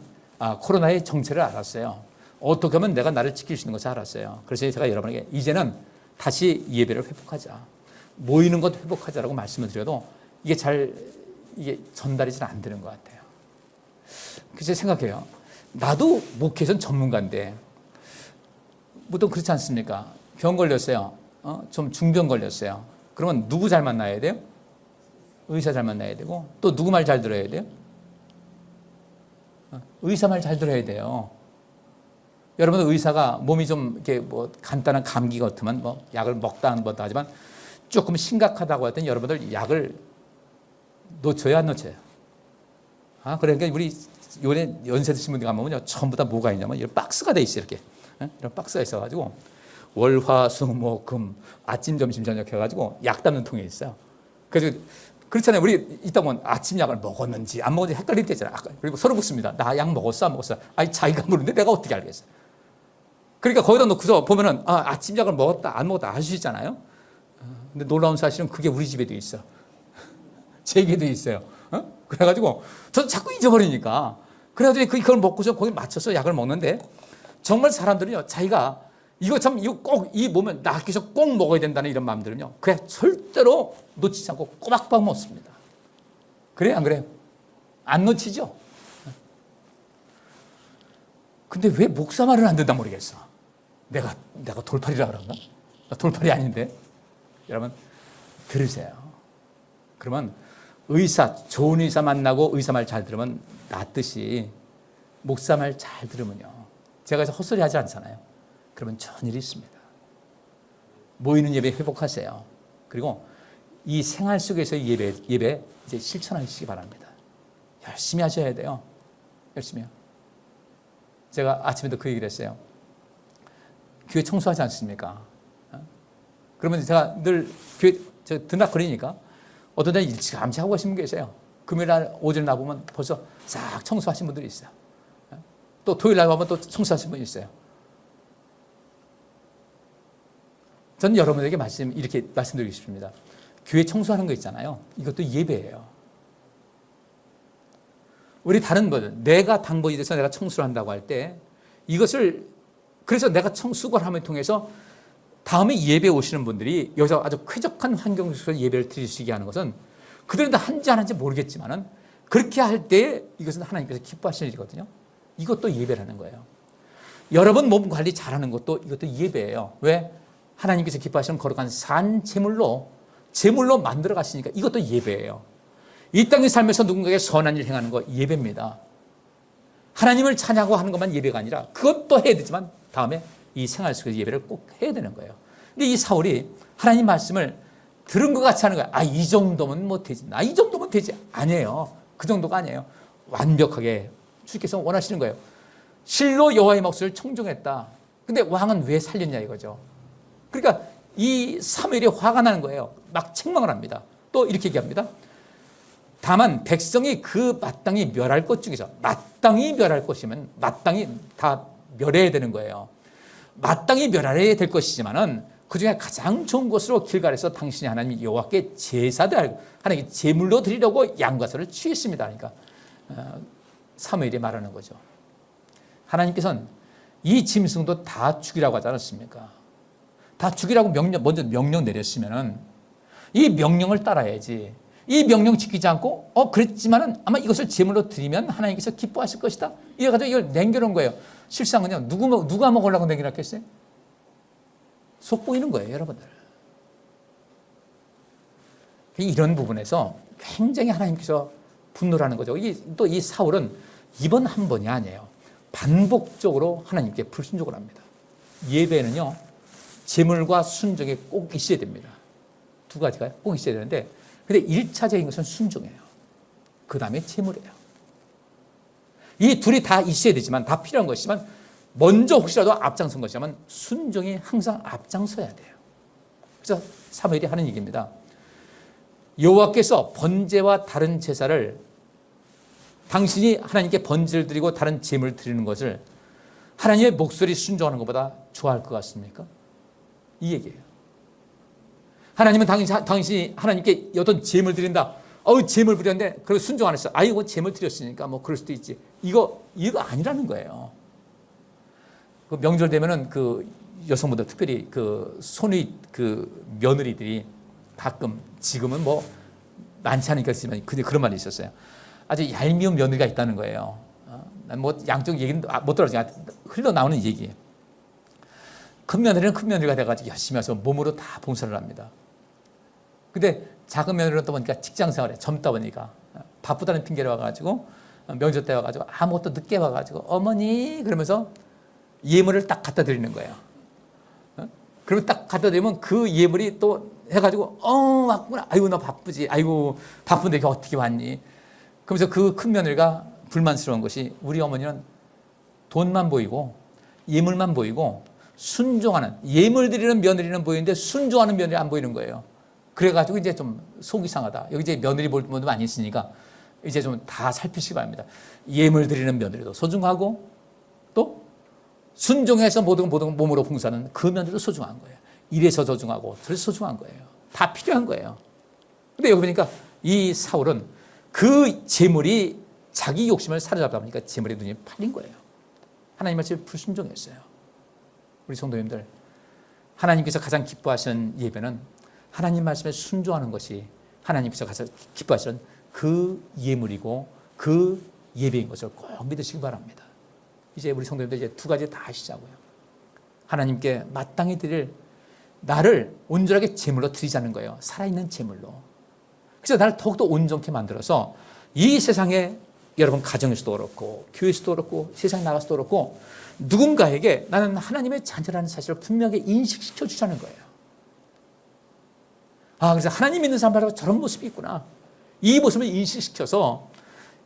코로나의 정체를 알았어요. 어떻게 하면 내가 나를 지킬 수 있는 것을 알았어요. 그래서 제가 여러분에게 이제는 다시 예배를 회복하자. 모이는 것 회복하자라고 말씀을 드려도 이게 전달이 잘 안 되는 것 같아요. 그래서 생각해요. 나도 목회전 전문가인데 보통 그렇지 않습니까? 병 걸렸어요. 좀 중병 걸렸어요. 그러면 누구 잘 만나야 돼요? 의사 잘 만나야 되고 또 누구 말 잘 들어야 돼요? 의사 말 잘 들어야 돼요. 여러분, 의사가 몸이 좀 이렇게 간단한 감기 같으면 약을 먹다 한 번도 하지만 조금 심각하다고 했더니 여러분들 약을 놓쳐요, 안 놓쳐요? 그러니까 우리 요새 연세 드신 분들 가면요, 전부 다 뭐가 있냐면 이런 박스가 돼 있어요, 이렇게. 이런 박스가 있어가지고 월, 화, 수, 목, 금, 아침, 점심, 저녁 해가지고 약 담는 통에 있어요. 그래서 그렇잖아요. 우리 이따 보면 아침 약을 먹었는지 안 먹었는지 헷갈릴 때 있잖아요. 그리고 서로 묻습니다. 나 약 먹었어, 안 먹었어? 아니, 자기가 모르는데 내가 어떻게 알겠어요? 그러니까 거기다 놓고서 보면은 아침 약을 먹었다, 안 먹었다 알 수 있잖아요. 근데 놀라운 사실은 그게 우리 집에도 있어. 제게도 있어요. 그래가지고 저도 자꾸 잊어버리니까. 그래가지고 그걸 먹고서 거기 맞춰서 약을 먹는데 정말 사람들은요, 자기가 이거 꼭 이 몸을 낫기 위해서 꼭 먹어야 된다는 이런 마음들은요, 그래 절대로 놓치지 않고 꼬박꼬박 먹습니다. 그래요, 안 그래요? 안 놓치죠? 근데 왜 목사 말은 안 듣다 모르겠어. 내가 돌팔이라 그런가? 돌팔이 아닌데. 여러분, 들으세요. 그러면 좋은 의사 만나고 의사 말 잘 들으면 낫듯이 목사 말 잘 들으면요, 제가 헛소리 하지 않잖아요. 그러면 좋은 일이 있습니다. 모이는 예배 회복하세요. 그리고 이 생활 속에서 예배 이제 실천하시기 바랍니다. 열심히 하셔야 돼요. 열심히요. 제가 아침에도 그 얘기를 했어요. 교회 청소하지 않습니까? 그러면 제가 늘 교회 드나거리니까 어떤 날 일찌감치 하고 가신 분 계세요. 금요일 날 오전에 나보면 벌써 싹 청소하신 분들이 있어요. 또 토요일 날 가면 또 청소하신 분이 있어요. 저는 여러분에게 이렇게 말씀드리고 싶습니다. 교회 청소하는 거 있잖아요. 이것도 예배예요. 우리 다른 분들, 내가 당번이 돼서 내가 청소를 한다고 할 때 이것을, 그래서 내가 수고를 함을 통해서 다음에 예배 오시는 분들이 여기서 아주 쾌적한 환경 속에서 예배를 드리시게 하는 것은 그들은 한지 안 한지 모르겠지만은 그렇게 할 때 이것은 하나님께서 기뻐하시는 일이거든요. 이것도 예배라는 거예요. 여러분 몸 관리 잘하는 것도 이것도 예배예요. 왜? 하나님께서 기뻐하시는 거룩한 산 제물로 만들어 가시니까 이것도 예배예요. 이 땅에 살면서 누군가에게 선한 일 행하는 거 예배입니다. 하나님을 찬양하고 하는 것만 예배가 아니라 그것도 해야 되지만 다음에 이 생활 속에서 예배를 꼭 해야 되는 거예요. 근데 이 사울이 하나님 말씀을 들은 것 같이 하는 거예요. 이 정도면 되지. 이 정도면 되지. 아니에요. 그 정도가 아니에요. 완벽하게 주께서 원하시는 거예요. 실로 여호와의 목소리를 청종했다. 근데 왕은 왜 살렸냐 이거죠. 그러니까 이 사무엘이 화가 나는 거예요. 막 책망을 합니다. 또 이렇게 얘기합니다. 다만 백성이 그 마땅히 멸할 것 중에서 마땅히 멸할 것이면 마땅히 다 멸해야 되는 거예요. 마땅히 멸해야 될 것이지만은 그 중에 가장 좋은 것으로 길갈에서 당신이 하나님 여호와께 제사를 하나님께 제물로 드리려고 양과 소를 취했습니다. 그러니까 사무엘이 말하는 거죠. 하나님께서는 이 짐승도 다 죽이라고 하지 않았습니까? 다 죽이라고 먼저 명령 내렸으면은 이 명령을 따라야지. 이 명령 지키지 않고 그랬지만은 아마 이것을 제물로 드리면 하나님께서 기뻐하실 것이다. 이래가지고 이걸 남겨놓은 거예요. 실상은요, 누가 먹으려고 남겨놨겠어요? 속보이는 거예요, 여러분들. 이런 부분에서 굉장히 하나님께서 분노를 하는 거죠. 또 이 사울은 이번 한 번이 아니에요. 반복적으로 하나님께 불순종을 합니다. 예배는요, 제물과 순종이 꼭 있어야 됩니다. 두 가지가 꼭 있어야 되는데, 근데 1차적인 것은 순종이에요. 그 다음에 제물이에요. 이 둘이 다 있어야 되지만, 다 필요한 것이지만, 먼저 혹시라도 앞장선 것이라면 순종이 항상 앞장서야 돼요. 그래서 사무엘이 하는 얘기입니다. 여호와께서 번제와 다른 제사를, 당신이 하나님께 번제를 드리고 다른 제물을 드리는 것을 하나님의 목소리 순종하는 것보다 좋아할 것 같습니까? 이 얘기예요. 하나님은 당신이 하나님께 어떤 제물 드린다. 제물 드렸는데 그리고 순종 안 했어. 아이고 제물 드렸으니까 뭐 그럴 수도 있지. 이거 아니라는 거예요. 그 명절 되면은 그 여성분들 특별히 그 손의 그 며느리들이 가끔, 지금은 뭐 많지 않으니까 쓰지만 그런 말이 있었어요. 아주 얄미운 며느리가 있다는 거예요. 뭐 양쪽 얘기는 못 들어가지고 흘러나오는 얘기예요. 큰 며느리는 큰 며느리가 돼가지고 열심히 해서 몸으로 다 봉사를 합니다. 근데 작은 며느리는 또 보니까 직장 생활에 젊다 보니까 바쁘다는 핑계를 와가지고 명절 때 와가지고 아무것도 늦게 와가지고 어머니 그러면서 예물을 딱 갖다 드리는 거예요. 그러면 딱 갖다 드리면 그 예물이 또 해가지고 왔구나. 아이고 너 바쁘지. 아이고 바쁜데 이게 어떻게 왔니? 그러면서 그 큰 며느리가 불만스러운 것이 우리 어머니는 돈만 보이고 예물만 보이고 순종하는, 예물 드리는 며느리는 보이는데 순종하는 며느리 안 보이는 거예요. 그래가지고 이제 좀 속이 상하다. 여기 이제 며느리 볼 분도 많이 있으니까 이제 좀 다 살피시기 바랍니다. 예물 드리는 며느리도 소중하고 또 순종해서 모든 몸으로 봉사하는 그 며느리도 소중한 거예요. 이래서 소중하고 저래서 소중한 거예요. 다 필요한 거예요. 근데 여기 보니까 이 사울은 그 재물이 자기 욕심을 사로잡다 보니까 재물의 눈이 팔린 거예요. 하나님 말씀에 불순종했어요. 우리 성도님들, 하나님께서 가장 기뻐하시는 예배는 하나님 말씀에 순종하는 것이 하나님께서 가장 기뻐하시는 그 예물이고 그 예배인 것을 꼭 믿으시기 바랍니다. 이제 우리 성도님들 이제 두 가지 다 하시자고요. 하나님께 마땅히 드릴 나를 온전하게 제물로 드리자는 거예요. 살아있는 제물로. 그래서 나를 더욱더 온전케 만들어서 이 세상에, 여러분 가정에서도 그렇고 교회에서도 그렇고 세상에 나가서도 그렇고 누군가에게 나는 하나님의 자녀라는 사실을 분명하게 인식시켜 주자는 거예요. 그래서 하나님 믿는 사람들하고 저런 모습이 있구나. 이 모습을 인식시켜서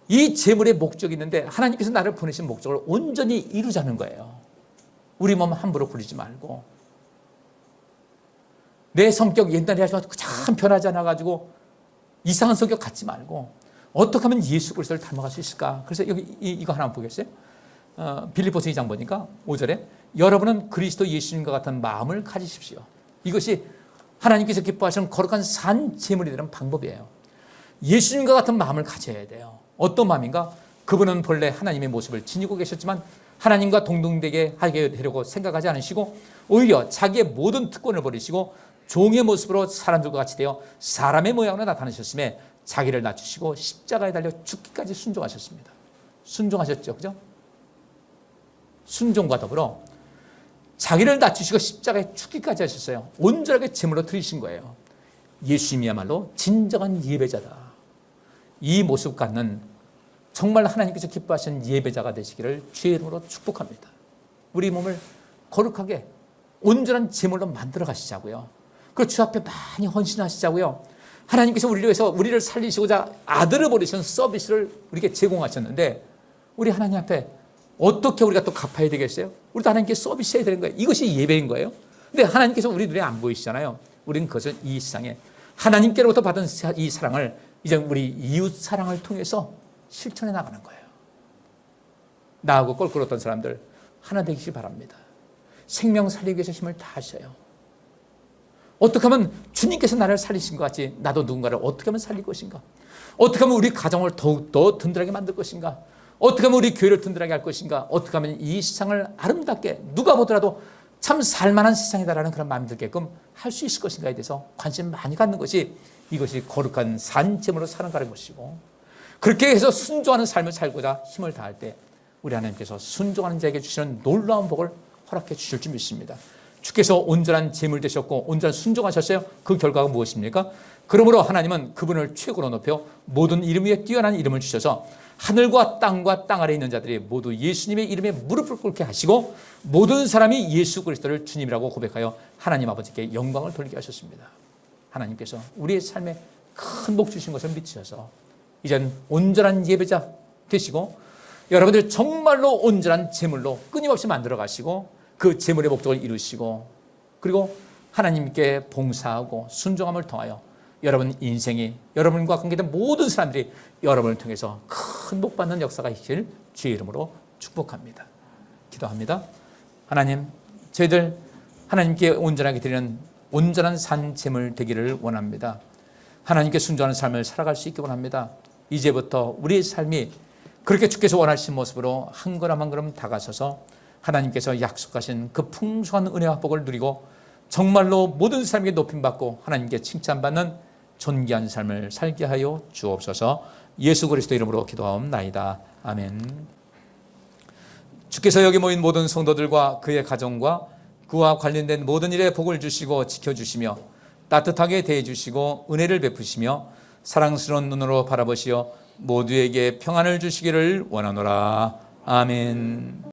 이 제물의 목적이 있는데 하나님께서 나를 보내신 목적을 온전히 이루자는 거예요. 우리 몸 함부로 부리지 말고, 내 성격 옛날에 하지만 참 변하지 않아가지고 이상한 성격 갖지 말고 어떻게 하면 예수 그리스도를 닮아갈 수 있을까? 그래서 여기 이거 하나 보겠어요? 빌립보서 2장 보니까 5절에 여러분은 그리스도 예수님과 같은 마음을 가지십시오. 이것이 하나님께서 기뻐하시는 거룩한 산 제물이 되는 방법이에요. 예수님과 같은 마음을 가져야 돼요. 어떤 마음인가? 그분은 본래 하나님의 모습을 지니고 계셨지만 하나님과 동등되게 하게 되려고 생각하지 않으시고 오히려 자기의 모든 특권을 버리시고 종의 모습으로 사람들과 같이 되어 사람의 모양으로 나타나셨음에 자기를 낮추시고 십자가에 달려 죽기까지 순종하셨습니다. 순종하셨죠, 그죠? 순종과 더불어 자기를 낮추시고 십자가에 죽기까지 하셨어요. 온전하게 제물로 드리신 거예요. 예수님이야말로 진정한 예배자다. 이 모습 갖는 정말 하나님께서 기뻐하시는 예배자가 되시기를 주의 이름으로 축복합니다. 우리 몸을 거룩하게 온전한 제물로 만들어 가시자고요. 그리고 주 앞에 많이 헌신하시자고요. 하나님께서 우리를 위해서 우리를 살리시고자 아들을 보내신 서비스를 우리에게 제공하셨는데 우리 하나님 앞에 어떻게 우리가 또 갚아야 되겠어요? 우리도 하나님께 서비스해야 되는 거예요. 이것이 예배인 거예요. 근데 하나님께서 우리 눈에 안 보이시잖아요. 우리는 그것을 이 세상에 하나님께로부터 받은 이 사랑을 이제 우리 이웃 사랑을 통해서 실천해 나가는 거예요. 나하고 껄끄러웠던 사람들 하나 되시기 바랍니다. 생명 살리기 위해서 힘을 다하셔요. 어떻게 하면 주님께서 나를 살리신 것 같이 나도 누군가를 어떻게 하면 살릴 것인가? 어떻게 하면 우리 가정을 더욱더 든든하게 만들 것인가? 어떻게 하면 우리 교회를 든든하게 할 것인가? 어떻게 하면 이 세상을 아름답게 누가 보더라도 참 살만한 세상이다라는 그런 마음이 들게끔 할 수 있을 것인가에 대해서 관심 많이 갖는 것이 이것이 거룩한 산제물로 사는 것이고, 그렇게 해서 순종하는 삶을 살고자 힘을 다할 때 우리 하나님께서 순종하는 자에게 주시는 놀라운 복을 허락해 주실 줄 믿습니다. 주께서 온전한 제물 되셨고 온전한 순종하셨어요. 그 결과가 무엇입니까? 그러므로 하나님은 그분을 최고로 높여 모든 이름 위에 뛰어난 이름을 주셔서 하늘과 땅 아래 있는 자들이 모두 예수님의 이름에 무릎을 꿇게 하시고 모든 사람이 예수 그리스도를 주님이라고 고백하여 하나님 아버지께 영광을 돌리게 하셨습니다. 하나님께서 우리의 삶에 큰 복 주신 것을 믿으셔서 이젠 온전한 예배자 되시고 여러분들 정말로 온전한 제물로 끊임없이 만들어 가시고 그 제물의 목적을 이루시고 그리고 하나님께 봉사하고 순종함을 통하여 여러분 인생이 여러분과 관계된 모든 사람들이 여러분을 통해서 큰 복 받는 역사가 있길 주의 이름으로 축복합니다. 기도합니다. 하나님, 저희들 하나님께 온전하게 드리는 온전한 산 제물 되기를 원합니다. 하나님께 순종하는 삶을 살아갈 수 있기 원합니다. 이제부터 우리의 삶이 그렇게 주께서 원하신 모습으로 한 걸음 한 걸음 다가서서 하나님께서 약속하신 그 풍성한 은혜와 복을 누리고 정말로 모든 사람에게 높임받고 하나님께 칭찬받는 존귀한 삶을 살게 하여 주옵소서. 예수 그리스도 이름으로 기도하옵나이다. 아멘. 주께서 여기 모인 모든 성도들과 그의 가정과 그와 관련된 모든 일에 복을 주시고 지켜주시며 따뜻하게 대해주시고 은혜를 베푸시며 사랑스러운 눈으로 바라보시어 모두에게 평안을 주시기를 원하노라. 아멘.